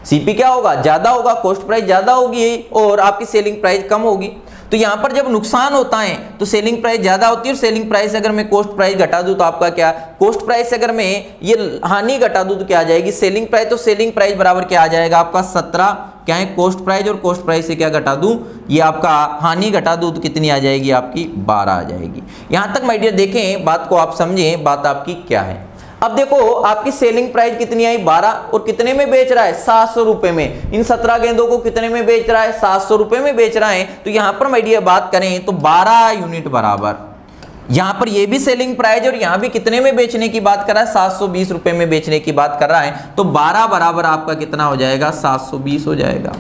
सीपी क्या होगा, ज्यादा होगा, कॉस्ट प्राइस ज्यादा होगी और आपकी सेलिंग प्राइस कम होगी। तो यहां पर जब नुकसान होता है तो सेलिंग प्राइस ज्यादा होती है और सेलिंग प्राइस अगर मैं कॉस्ट प्राइस घटा दूं तो आपका क्या, कॉस्ट प्राइस अगर मैं ये हानि घटा दूं तो क्या आ जाएगी सेलिंग प्राइस। तो सेलिंग प्राइस बराबर क्या आ जाएगा आपका 17 क्या है कॉस्ट प्राइस, और कॉस्ट प्राइस से क्या घटा दूं, ये आपका हानि घटा दूं तो कितनी आ जाएगी आपकी 12 आ जाएगी। यहां तक माय डियर देखें, बात को आप समझें, बात आपकी क्या है। अब देखो आपकी सेलिंग प्राइस कितनी आई 12 और कितने में बेच रहा है 700 रुपए में। इन 17 गेंदों को कितने में बेच रहा है 700 रुपए में बेच रहा है। तो यहां पर माय डियर बात करें तो 12 यूनिट बराबर, यहां पर ये भी सेलिंग प्राइस और यहां भी कितने में बेचने की बात कर रहा है 720 रुपए में बेचने की बात कर रहा है। तो 12 बराबर आपका कितना हो जाएगा 720 हो जाएगा।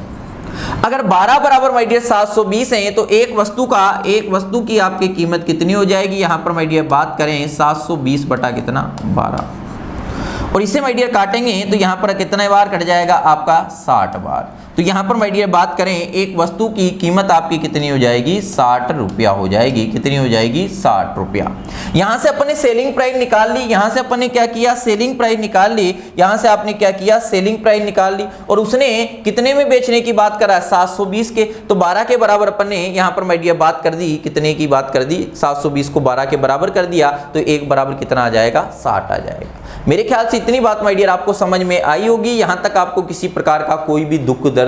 अगर 12 बराबर माय डियर 720 है तो एक वस्तु की आपकी कीमत कितनी हो जाएगी, यहां पर माय डियर बात करें 720 बटा कितना 12, और इसे माय डियर काटेंगे तो यहां पर कितने बार कट जाएगा आपका 60 बार। तो यहां पर माय डियर बात करें एक वस्तु की कीमत आपकी कितनी हो जाएगी 60 रुपया हो जाएगी। कितनी हो जाएगी 60 रुपया। यहां से अपन ने सेलिंग प्राइस निकाल ली, यहां से अपन ने क्या किया सेलिंग प्राइस निकाल ली, यहां से आपने क्या किया सेलिंग प्राइस निकाल ली, और उसने कितने में बेचने की बात करा 720 के। तो 12 के बराबर अपन ने यहां पर माय डियर बात कर दी, कितने की बात कर दी 720 को 12 के बराबर कर दिया तो एक बराबर कितना आ जाएगा 60 आ जाएगा। मेरे ख्याल से इतनी बात माय डियर आपको समझ में आई होगी। यहां तक आपको किसी प्रकार का कोई भी दुख दर्द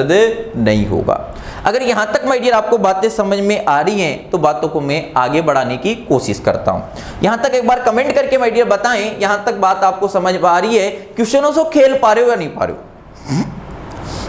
नहीं होगा। अगर यहां तक माय डियर आपको बातें समझ में आ रही हैं तो बातों को मैं आगे बढ़ाने की कोशिश करता हूं। यहां तक एक बार कमेंट करके माय डियर बताएं यहां तक बात आपको समझ में आ रही है, क्वेश्चनों से खेल पा रहे हो या नहीं पा रहे हो,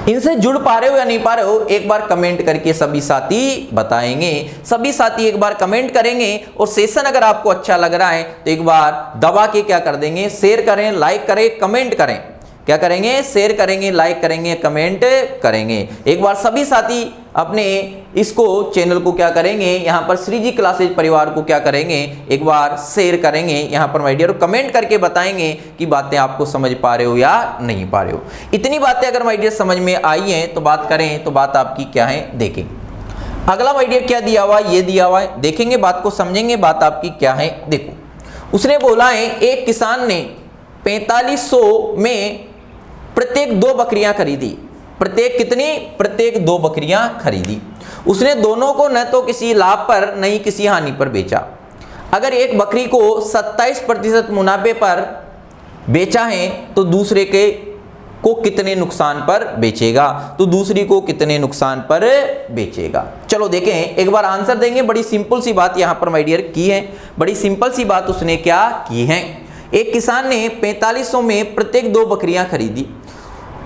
इनसे जुड़ पा रहे हो या नहीं पा रहे हो, एक बार कमेंट करके सभी साथी बताएंगे। सभी साथी एक बार कमेंट करेंगे और सेशन अगर आपको अच्छा लग रहा है तो एक बार दबा के क्या कर देंगे शेयर करें, लाइक करें, कमेंट करें। क्या करेंगे शेयर करेंगे, लाइक करेंगे, कमेंट करेंगे। एक बार सभी साथी अपने इसको चैनल को क्या करेंगे यहां पर श्री जी क्लासेज परिवार को क्या करेंगे एक बार शेयर करेंगे यहां पर माय डियर, कमेंट करके बताएंगे कि बातें आपको समझ पा रहे हो या नहीं पा रहे हो। इतनी बातें अगर माय डियर समझ में आई हैं तो बात करें तो बात आपकी क्या है देखें। अगला माय डियर क्या दिया हुआ है, ये दिया हुआ है, देखेंगे बात को समझेंगे बात आपकी क्या है। देखो उसने बोला है एक किसान ने 4500 में प्रत्येक 2 बकरियां खरीदी। प्रत्येक कितनी, प्रत्येक 2 बकरियां खरीदी। उसने दोनों को न तो किसी लाभ पर न ही किसी हानि पर बेचा। अगर एक बकरी को 27% मुनाफे पर बेचा है तो दूसरे को कितने नुकसान पर बेचेगा, तो दूसरी को कितने नुकसान पर बेचेगा। चलो देखें एक बार आंसर देंगे। बड़ी सिंपल सी बात यहां पर माय डियर की है, बड़ी सिंपल सी बात उसने क्या की है। एक किसान ने 4500 में प्रत्येक 2 बकरियां खरीदी।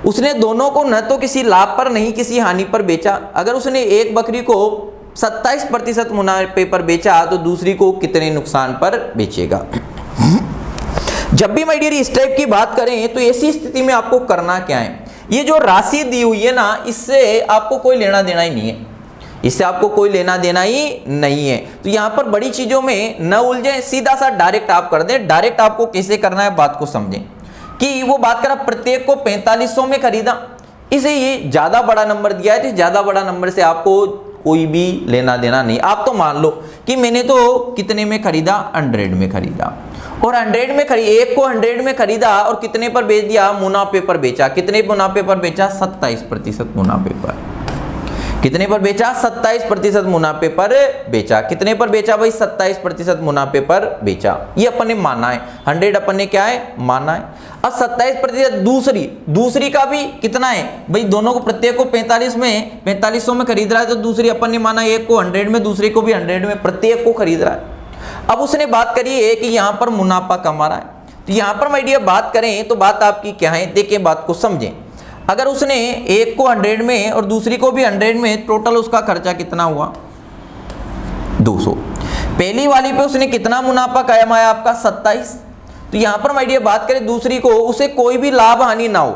उसने दोनों को न तो किसी लाभ पर नहीं किसी हानि पर बेचा। अगर उसने एक बकरी को 27% मुनाफे पर बेचा तो दूसरी को कितने नुकसान पर बेचेगा। जब भी माय डियर इस टाइप की बात करें तो ऐसी स्थिति में आपको करना क्या है, ये जो राशि दी हुई है ना इससे आपको कोई लेना देना ही नहीं है, इससे आपको कोई लेना देना ही नहीं है। तो यहां पर बड़ी चीजों में न उलझे, सीधा सा डायरेक्ट आप कर दें। डायरेक्ट आपको कैसे करना है बात को समझें कि वो बात करा प्रत्येक को 4500 में खरीदा, इसे ये ज्यादा बड़ा नंबर दिया है तो ज्यादा बड़ा नंबर से आपको कोई भी लेना देना नहीं। आप तो मान लो कि मैंने तो कितने में खरीदा 100 में खरीदा, और 100 में एक को 100 में खरीदा और कितने पर बेच दिया मुनाफे पर बेचा। कितने मुनाफे पर बेचा 27% मुनाफे पर। कितने पर बेचा 27% मुनाफे पर बेचा। कितने पर बेचा भाई 27% मुनाफे पर बेचा। ये अपन ने माना है 100 अपन ने क्या है माना है। अब 27% दूसरी का भी कितना है भाई, दोनों को प्रत्येक को 4500 में खरीद रहा है तो दूसरी अपन ने माना एक को 100 में दूसरे को भी 100 में, प्रत्येक को खरीद रहा है। अब उसने बात करी है कि यहां पर मुनाफा कमा रहा है। तो यहां पर माय डियर बात करें तो बात आपकी क्या है देखिए, बात को समझें। अगर उसने एक को 100 में और दूसरी को भी 100 में, टोटल उसका खर्चा कितना हुआ 200। पहली वाली पे उसने कितना मुनाफा कमाया आपका 27। तो यहां पर माय डियर बात करें दूसरी को उसे कोई भी लाभ हानि ना हो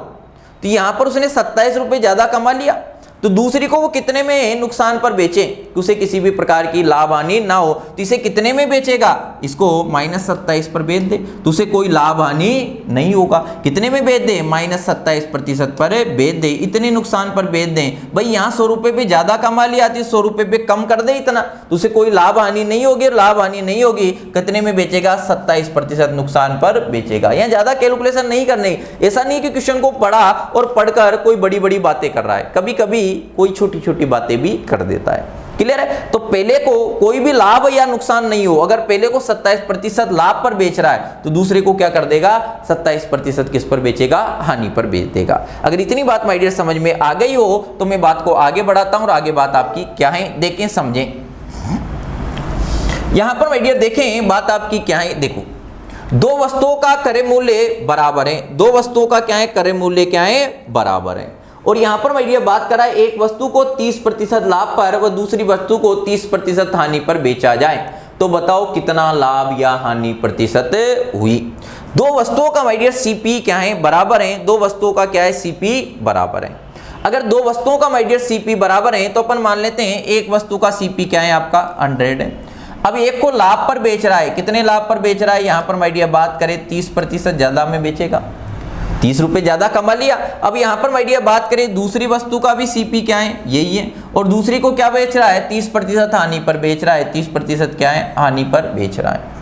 तो यहां पर उसने 27 रुपए ज्यादा कमा लिया। तो दूसरी को वो कितने में नुकसान पर बेचे कि उसे किसी भी प्रकार की लाभ हानि ना हो, तो इसे कितने में बेचेगा, इसको -27 पर बेच दे तो उसे कोई लाभ हानि नहीं होगा। कितने में बेच दे, -27% पर बेच दे, इतने नुकसान पर बेच दें। भाई यहाँ 100 रुपये पे ज्यादा कमा लिया तो 100 रुपये पे कम कर दे इतना, तो उसे कोई लाभ हानि नहीं होगी। लाभ हानि नहीं होगी, कितने में बेचेगा, 27% नुकसान पर बेचेगा। यहाँ ज्यादा कैलकुलेशन नहीं करनी। ऐसा नहीं कि क्वेश्चन को पढ़ा और पढ़कर कोई बड़ी बड़ी बातें कर रहा है, कभी कभी कोई छोटी छोटी बातें भी कर देता है। क्लियर है। तो पहले को कोई भी लाभ या नुकसान नहीं हो, अगर पहले को 27% लाभ पर बेच रहा है तो दूसरे को क्या कर देगा, 27% किस पर बेचेगा, हानि पर बेच देगा। अगर इतनी बात माय डियर समझ में आ गई हो तो मैं बात को आगे बढ़ाता हूं और आगे बात आपकी क्या है देखें समझें। यहां पर माय डियर देखें बात आपकी क्या है। देखो, दो वस्तुओं का क्रय मूल्य बराबर है, दो वस्तुओं का क्या है, क्रय मूल्य क्या है, बराबर है। और यहां पर मैं ये बात कर रहा है एक वस्तु को 30% लाभ पर व दूसरी वस्तु को 30% हानि पर बेचा जाए, तो बताओ कितना लाभ या हानि प्रतिशत हुई। दो वस्तुओं का माय डियर सीपी क्या है, बराबर है। दो वस्तुओं का क्या है, सीपी बराबर है। अगर दो वस्तुओं का माय डियर सीपी बराबर है तो अपन मान लेते हैं एक वस्तु का सीपी क्या है, आपका 100 है। अब एक को लाभ पर बेच रहा है, कितने लाभ पर बेच रहा है, यहां पर माय डियर बात करें 30% ज्यादा में बेचेगा, 30 रुपए ज्यादा कमा लिया। अब यहां पर माय डियर बात करें दूसरी वस्तु का भी सीपी क्या है, यही है, और दूसरी को क्या बेच रहा है, 30% हानि पर बेच रहा है, 30% क्या है, हानि पर बेच रहा है।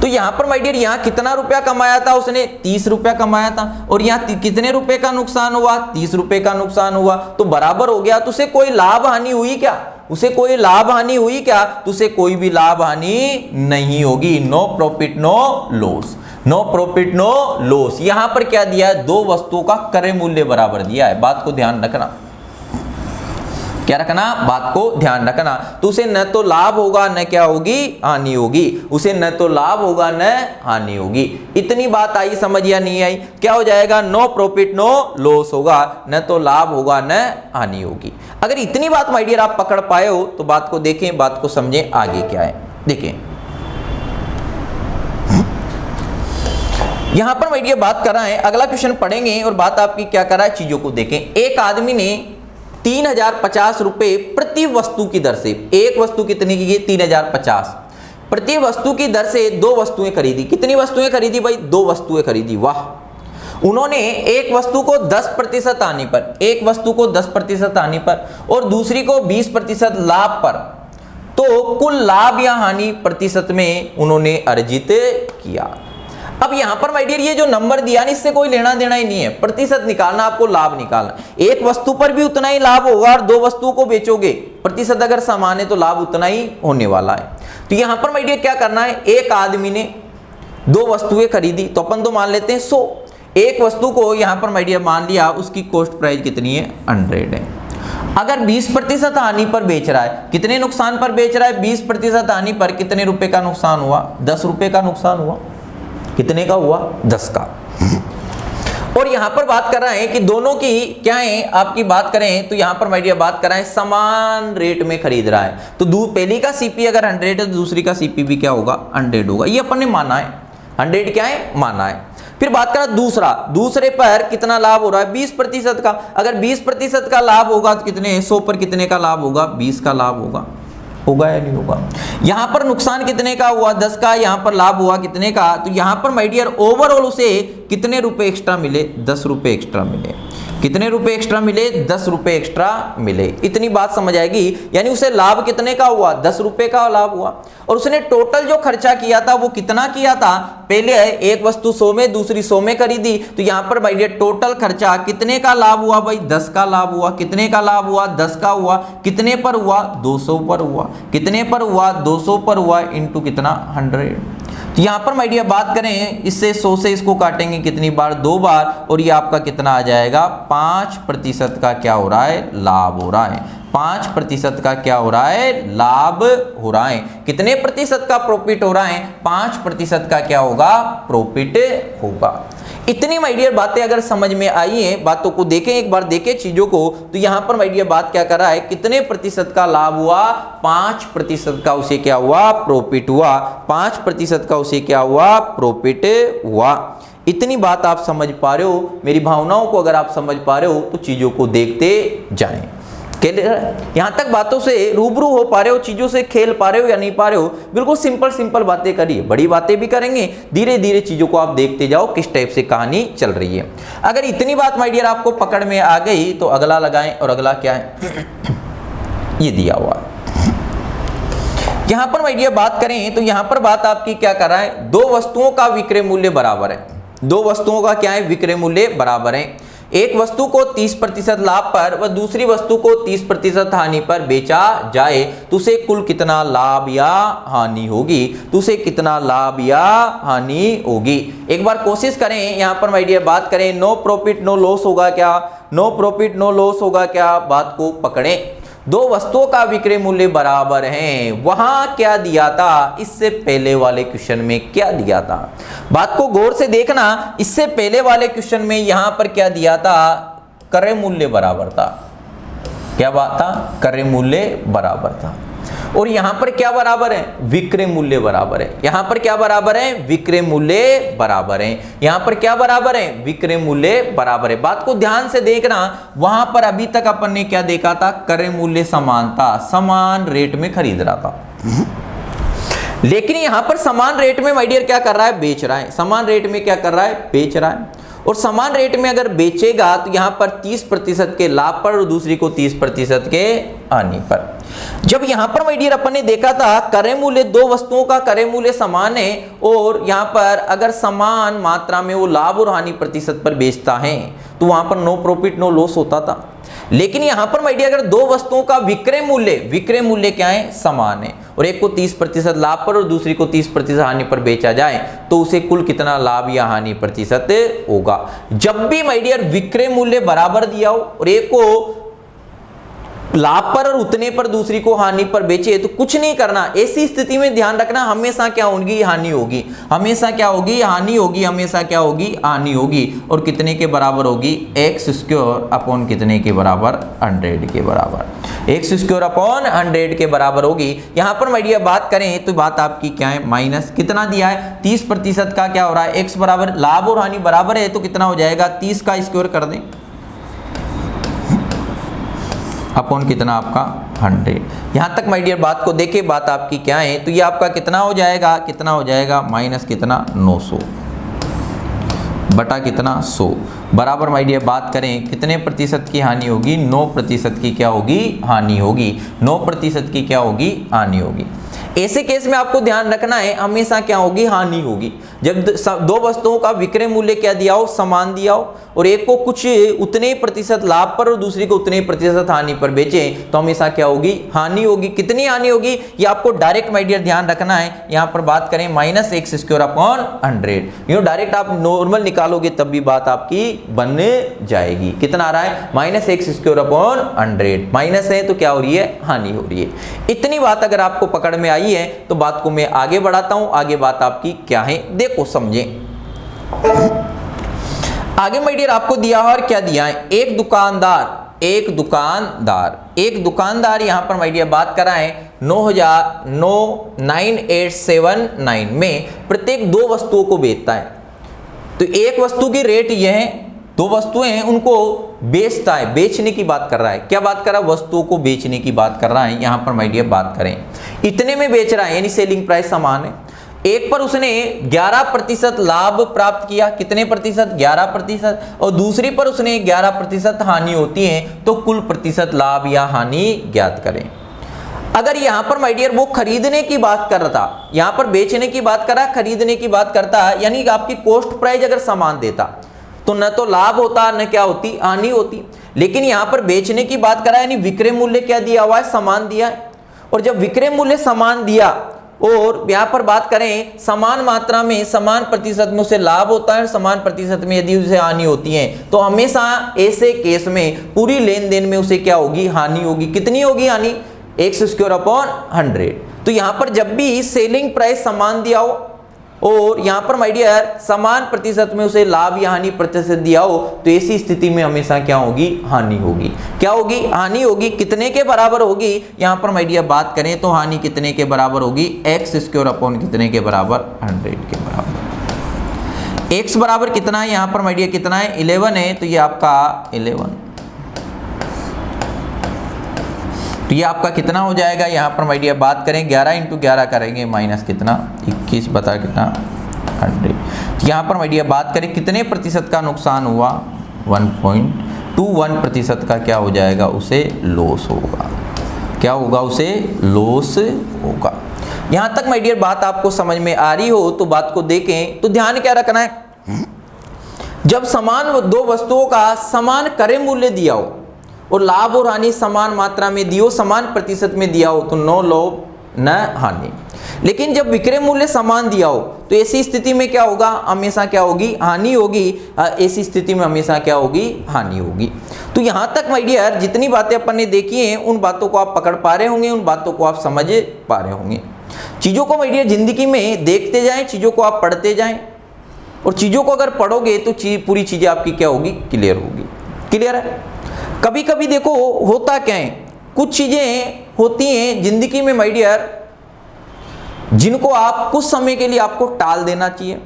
तो यहां पर माय डियर यहां कितना रुपया कमाया था उसने, 30 रुपया कमाया था, और यहां कितने रुपए का नुकसान हुआ, 30 रुपए का नुकसान हुआ, तो बराबर हो गया। तो उसे कोई लाभ हानि हुई क्या, उसे कोई लाभ हानि हुई क्या, तो उसे कोई भी लाभ हानि नहीं होगी। No profit no loss, no profit no loss. यहां पर क्या दिया है, दो वस्तुओं का क्रय मूल्य बराबर दिया है। बात को ध्यान रखना, क्या रखना, बात को ध्यान रखना। तो उसे न तो लाभ होगा न क्या होगी, हानि होगी, उसे न तो लाभ होगा न हानि होगी। इतनी बात आई समझ या नहीं आई, क्या हो जाएगा, नो प्रॉफिट नो लॉस होगा, न तो लाभ होगा न हानि होगी। अगर इतनी बात माय डियर आप पकड़ पाए हो तो बात को देखें, बात को समझें आगे क्या है। देखें यहां पर माय डियर बात कर रहा है, अगला क्वेश्चन पढ़ेंगे और बात आपकी क्या कर रहा है, चीजों को देखें। एक आदमी ने 3050 रुपए प्रति वस्तु की दर से, एक वस्तु कितनी की, 3050 प्रति वस्तु की दर से दो वस्तुएं खरीदी। कितनी वस्तुएं खरीदी भाई, दो वस्तुएं खरीदी। वाह, उन्होंने एक वस्तु को 10% हानि पर, एक वस्तु को 10% हानि पर और दूसरी को 20% लाभ पर, तो कुल लाभ या हानि प्रतिशत में उन्होंने अर्जित किया। अब यहां पर माय डियर ये जो नंबर दिया ना, इससे कोई लेना देना ही नहीं है, प्रतिशत निकालना, आपको लाभ निकालना। एक वस्तु पर भी उतना ही लाभ होगा और दो वस्तुओं को बेचोगे, प्रतिशत अगर समान है तो लाभ उतना ही होने वाला है। तो यहां पर माय डियर क्या करना है, एक आदमी ने दो वस्तुएं खरीदी, तो अपन तो मान लेते हैं 100। एक वस्तु को यहां पर माय डियर मान लिया उसकी कॉस्ट प्राइस कितनी है, 100 है। अगर 20% हानि पर बेच रहा है, कितने नुकसान पर बेच रहा है, 20% हानि पर, कितने रुपए का नुकसान हुआ, 10 रुपए का नुकसान हुआ। कितने का हुआ, 10 का। और यहां पर बात कर रहे हैं कि दोनों की क्या है, आपकी बात करें तो यहां पर माय डियर बात कर रहे हैं समान रेट में खरीद रहा है। तो पहली का सीपी अगर 100 है तो दूसरी का सीपी भी क्या होगा, 100 होगा। ये अपन ने माना है, 100 क्या है, माना है। फिर बात करें दूसरा, दूसरे पर कितना लाभ हो रहा है, 20% का। अगर 20% का लाभ होगा तो कितने, 100 पर कितने का लाभ होगा, 20 का लाभ होगा, होगा या नहीं होगा। यहां पर नुकसान कितने का हुआ, 10 का, यहां पर लाभ हुआ कितने का, तो यहां पर माय डियर ओवरऑल उसे कितने रुपए एक्स्ट्रा मिले, 10 रुपए एक्स्ट्रा मिले। कितने रुपए एक्स्ट्रा मिले, 10 रुपए एक्स्ट्रा मिले। इतनी बात समझ आएगी, यानी उसे लाभ कितने का हुआ, 10 रुपए का लाभ हुआ। और उसने टोटल जो खर्चा किया था वो कितना किया था, पहले एक वस्तु 100 में, दूसरी 100 में खरीदी, तो यहां पर भाई टोटल खर्चा कितने का लाभ हुआ भाई, 10 का लाभ हुआ। कितने का लाभ हुआ, 10 का हुआ। कितने पर हुआ, 200 पर हुआ। कितने पर हुआ, 200 पर हुआ, इंटू कितना, 100। तो यहां पर माय डियर बात करें, इससे 100 से इसको काटेंगे कितनी बार, 2 बार, और ये आपका कितना आ जाएगा, 5% का क्या हो रहा है, लाभ हो रहा है। 5% का क्या हो रहा है, लाभ हो रहा है। कितने प्रतिशत का प्रॉफिट हो रहा है, 5% का क्या होगा, प्रॉफिट होगा। इतनी माय डियर बातें अगर समझ में आई है, बातों को देखें, एक बार देखें चीजों को, तो यहां पर माय डियर बात क्या कर रहा है, कितने प्रतिशत का लाभ हुआ, 5% का उसे क्या हुआ, प्रॉफिट हुआ। 5% का उसे क्या हुआ, प्रॉफिट हुआ। इतनी बात आप समझ पा रहे हो, मेरी भावनाओं को अगर आप समझ पा रहे हो तो चीजों को देखते जाएं। यहाँ तक बातों से रूबरू हो पा रहे हो, चीजों से खेल पा रहे हो या नहीं पा रहे हो? बिल्कुल सिंपल सिंपल बातें करिए, बड़ी बातें भी करेंगे, धीरे धीरे चीजों को आप देखते जाओ किस टाइप से कहानी चल रही है। अगर इतनी बात माय डियर आपको पकड़ में आ गई तो अगला लगाएं, और अगला क्या है ये दिया हुआ। यहां पर माय डियर बात करें तो यहां पर बात आपकी क्या कर रहा है, दो वस्तुओं का विक्रय मूल्य बराबर है। दो वस्तुओं का क्या है, विक्रय मूल्य बराबर है। एक वस्तु को 30% लाभ पर व दूसरी वस्तु को 30% हानि पर बेचा जाए तो उसे कुल कितना लाभ या हानि होगी, तो उसे कितना लाभ या हानि होगी। एक बार कोशिश करें, यहां पर माय डियर बात करें, नो प्रॉफिट नो लॉस होगा क्या, नो प्रॉफिट नो लॉस होगा क्या, बात को पकड़ें। दो वस्तुओं का विक्रय मूल्य बराबर है, वहां क्या दिया था, इससे पहले वाले क्वेश्चन में क्या दिया था, बात को गौर से देखना। इससे पहले वाले क्वेश्चन में यहां पर क्या दिया था, क्रय मूल्य बराबर था। क्या बात था, क्रय मूल्य बराबर था। और यहां पर क्या बराबर है, विक्रय मूल्य बराबर है। यहां पर क्या बराबर है, विक्रय मूल्य बराबर है। यहां पर क्या बराबर है, विक्रय मूल्य बराबर है। बात को ध्यान से देखना, वहां पर अभी तक अपन ने क्या देखा था, क्रय मूल्य समान था, समान रेट में खरीद रहा था। लेकिन यहां पर समान रेट में माय डियर क्या कर रहा है, बेच रहा है। समान रेट में क्या कर रहा है, बेच रहा है। और समान रेट में अगर बेचेगा तो यहां पर 30% के लाभ पर और दूसरी को 30% के हानि पर। जब यहां पर माय डियर अपन ने देखा था क्रय मूल्य, दो वस्तुओं का क्रय मूल्य समान है और यहां पर अगर समान मात्रा में वो लाभ और हानि प्रतिशत पर बेचता है तो वहां पर नो प्रॉफिट नो लॉस होता था। लेकिन यहां पर माय डियर अगर दो वस्तुओं का विक्रय मूल्य क्या है, समान है, और एक को 30% लाभ पर और दूसरी को 30% हानि पर बेचा जाए तो उसे कुल कितना लाभ या हानि प्रतिशत होगा। जब भी माय डियर विक्रय मूल्य बराबर दिया हो और एक को लाभ पर और उतने पर दूसरी को हानि पर बेचे तो कुछ नहीं करना। ऐसी स्थिति में ध्यान रखना हमेशा क्या होगी, हानि होगी। हमेशा क्या होगी, हानि होगी। हमेशा क्या होगी, हानि होगी। और कितने के बराबर होगी, एक्स स्क्वायर अपॉन कितने के बराबर, 100 के बराबर। एक्स स्क्वायर अपॉन 100 के बराबर होगी। यहां पर माय डियर बात करें तो बात आपकी क्या है, माइनस कितना दिया है, 30% का क्या हो रहा है, एक्स बराबर लाभ और हानि बराबर है तो कितना हो जाएगा, 30 का स्क्वायर कर दें अपॉन कितना आपका 100। यहां तक माय डियर बात को देखिए, बात आपकी क्या है, तो ये आपका कितना हो जाएगा, कितना हो जाएगा, माइनस कितना 900 बटा कितना 100 बराबर माय डियर बात करें कितने प्रतिशत की हानि होगी, 9% की क्या होगी, हानि होगी। 9% की क्या होगी, हानि होगी। ऐसे केस में आपको ध्यान रखना है हमेशा क्या होगी, हानि होगी। जब दो वस्तुओं का विक्रय मूल्य क्या दिया हो, समान दिया हो और एक को कुछ उतने प्रतिशत लाभ पर और दूसरी को उतने प्रतिशत हानि पर बेचे तो हमेशा क्या होगी, हानि होगी। कितनी हानि होगी ये आपको डायरेक्ट माय डियर ध्यान रखना है। यहां पर बात करें minus x square upon 100, you direct आप नॉर्मल निकालोगे तब भी बात आपकी बन जाएगी। कितना आ रहा है, minus x square upon 100। Minus है तो क्या हो रही है, हानि हो रही है। इतनी बात अगर आपको पकड़ में आई है तो बात को मैं आगे बढ़ाता हूं। आगे बात आपकी क्या है देखो समझें। आगे माय डियर आपको दिया है और क्या दिया है, एक दुकानदार यहां पर माय डियर बात करा है 9879 में प्रत्येक दो वस्तुओं को बेचता है। तो एक वस्तु की रेट यह है, दो वस्तुएं हैं उनको बेचता है, बेचने की बात कर रहा है। क्या बात कर रहा है, वस्तुओं को बेचने की बात कर रहा है। यहां पर माय डियर बात करें इतने में बेच रहा है यानी सेलिंग प्राइस समान है। एक पर उसने 11% लाभ प्राप्त किया, कितने प्रतिशत, 11%, और दूसरी पर उसने 11% हानि होती है तो कुल प्रतिशत लाभ या हानि ज्ञात करें। अगर यहां पर माय डियर वो खरीदने की बात कर रहा था, यहां पर बेचने की बात कर रहा, खरीदने की बात करता है, यानी कि आपकी कॉस्ट प्राइस अगर समान देता तो न तो लाभ होता न क्या होती, हानि होती। लेकिन यहां पर बेचने की बात करा यानी विक्रय मूल्य क्या दिया हुआ है, समान दिया है। और जब विक्रय मूल्य समान दिया और यहां पर बात करें समान मात्रा में, समान प्रतिशत में उसे लाभ होता है और समान प्रतिशत में यदि उसे हानि होती है तो हमेशा ऐसे केस में पूरी लेन देन में उसे क्या होगी, हानि होगी। कितनी होगी हानि, एक्स स्क्वायर अपॉन 100। तो यहां पर जब भी सेलिंग प्राइस समान दिया हो और यहां पर माय डियर समान प्रतिशत में उसे लाभ या हानि प्रतिशत दिया हो तो ऐसी स्थिति में हमेशा क्या होगी, हानि होगी। क्या होगी, हानि होगी। कितने के बराबर होगी, यहां पर माय डियर बात करें तो हानि कितने के बराबर होगी, एक्स स्क्वायर अपॉन कितने के बराबर, 100 के बराबर। एक्स बराबर कितना है, यहां पर माय डियर कितना है, 11 है तो ये आपका 11 तो ये आपका कितना हो जाएगा, यहाँ पर माय डियर बात करें 11 इंटू 11 करेंगे माइनस कितना 21 बता कितना 100। यहाँ पर माय डियर बात करें कितने प्रतिशत का नुकसान हुआ, 1.21% का क्या हो जाएगा, उसे लॉस होगा। क्या होगा, उसे लॉस होगा। यहाँ तक माय डियर बात आपको समझ में आ रही हो तो बात को देखें। तो ध्यान क्या रखना है, जब समान दो वस्तुओं का समान क्रय मूल्य दिया हो और लाभ और हानि समान मात्रा में दियो, समान प्रतिशत में दिया हो तो नो लाभ न हानि। लेकिन जब विक्रय मूल्य समान दिया हो तो ऐसी स्थिति में क्या होगा, हमेशा क्या होगी, हानि होगी। ऐसी स्थिति में हमेशा क्या होगी, हानि होगी। तो यहां तक माय डियर जितनी बातें अपन ने देखी हैं उन बातों को आप पकड़ पा रहे होंगे, उन बातों को आप समझ पा रहे होंगे। चीजों को माय डियर जिंदगी में देखते जाएं, चीजों को आप पढ़ते जाएं और चीजों को अगर पढ़ोगे तो पूरी चीजें आपकी क्या होगी, क्लियर होगी। क्लियर है। कभी कभी देखो होता क्या है, कुछ चीजें होती हैं जिंदगी में माय डियर जिनको आप कुछ समय के लिए आपको टाल देना चाहिए,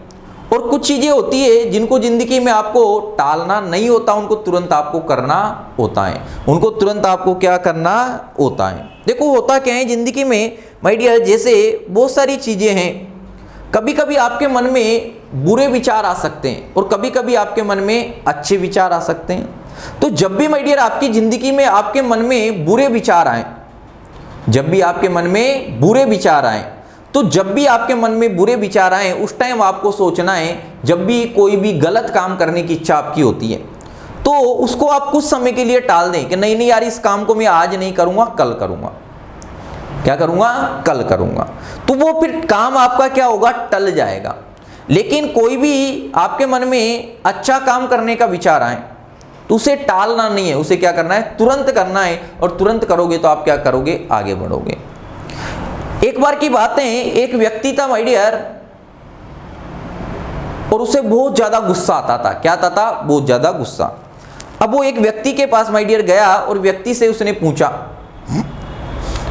और कुछ चीजें होती है जिनको जिंदगी में आपको टालना नहीं होता, उनको तुरंत आपको करना होता है। उनको तुरंत आपको क्या करना होता है। देखो होता क्या है जिंदगी में माय डियर, जैसे बहुत सारी चीजें हैं, कभी कभी आपके मन में बुरे विचार आ सकते हैं और कभी कभी आपके मन में अच्छे विचार आ सकते हैं। तो जब भी माय डियर आपकी जिंदगी में आपके मन में बुरे विचार आए, जब भी आपके मन में बुरे विचार आए, तो जब भी आपके मन में बुरे विचार आए उस टाइम आपको सोचना है, जब भी कोई भी गलत काम करने की इच्छा आपकी होती है तो उसको आप कुछ समय के लिए टाल दें कि नहीं नहीं यार इस काम को मैं आज नहीं करूंगा, कल करूंगा। क्या करूंगा, कल करूंगा। तो वो फिर काम आपका क्या होगा, टल जाएगा। लेकिन कोई भी आपके मन में अच्छा काम करने का विचार आए तो उसे टालना नहीं है, उसे क्या करना है, तुरंत करना है। और तुरंत करोगे तो आप क्या करोगे, आगे बढ़ोगे। एक बार की बात है, एक व्यक्ति था माय डियर और उसे बहुत ज्यादा गुस्सा आता था। क्या आता था, बहुत ज्यादा गुस्सा। अब वो एक व्यक्ति के पास माय डियर गया और व्यक्ति से उसने पूछा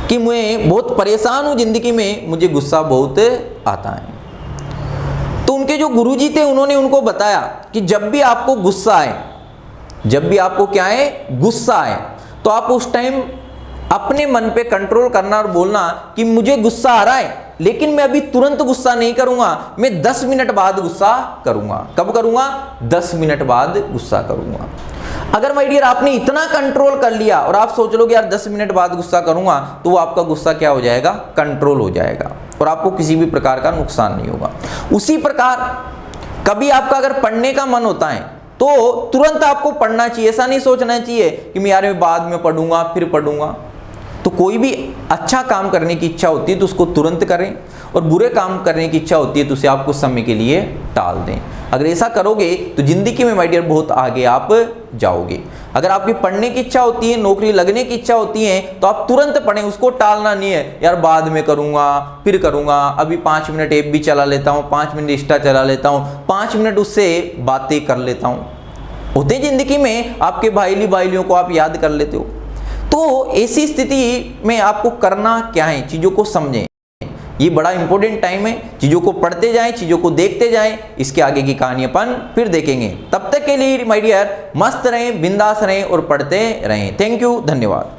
कि मैं बहुत परेशान हूं जिंदगी में, मुझे गुस्सा बहुत आता है। तो उनके जो गुरुजी थे उन्होंने उनको बताया कि जब भी आपको गुस्सा आए, जब भी आपको क्या है, गुस्सा आए, तो आप उस टाइम अपने मन पे कंट्रोल करना और बोलना कि मुझे गुस्सा आ रहा है लेकिन मैं अभी तुरंत गुस्सा नहीं करूंगा, मैं 10 मिनट बाद गुस्सा करूंगा। कब करूंगा, 10 मिनट बाद गुस्सा करूंगा। अगर माय डियर आपने इतना कंट्रोल कर लिया और आप सोच लोगे यार 10 मिनट बाद गुस्सा करूंगा, तो वो आपका गुस्सा क्या हो जाएगा, कंट्रोल हो जाएगा और आपको किसी भी प्रकार का नुकसान नहीं होगा। उसी प्रकार कभी आपका अगर पढ़ने का मन होता है तो तुरंत आपको पढ़ना चाहिए। ऐसा नहीं सोचना चाहिए कि मैं यार मैं बाद में पढ़ूंगा, फिर पढ़ूंगा। तो कोई भी अच्छा काम करने की इच्छा होती है तो उसको तुरंत करें, और बुरे काम करने की इच्छा होती है तो उसे आप कुछ समय के लिए टाल दें। अगर ऐसा करोगे तो जिंदगी में माय डियर बहुत आगे आप जाओगे। अगर आपकी पढ़ने की इच्छा होती है, नौकरी लगने की इच्छा होती है, तो आप तुरंत पढ़ें, उसको टालना नहीं है यार बाद में करूंगा, फिर करूंगा, अभी 5 मिनट ऐप भी चला लेता हूँ, 5 मिनट इंस्टा चला लेता हूँ, 5 मिनट उससे बातें कर लेता हूँ। होते जिंदगी में आपके भाईलियों को आप याद कर लेते हो। तो ऐसी स्थिति में आपको करना क्या है, चीजों को समझें। ये बड़ा इंपॉर्टेंट टाइम है, चीजों को पढ़ते जाएं, चीजों को देखते जाएं। इसके आगे की कहानी अपन फिर देखेंगे। तब तक के लिए माय डियर मस्त रहें, बिंदास रहें और पढ़ते रहें। थैंक यू, धन्यवाद।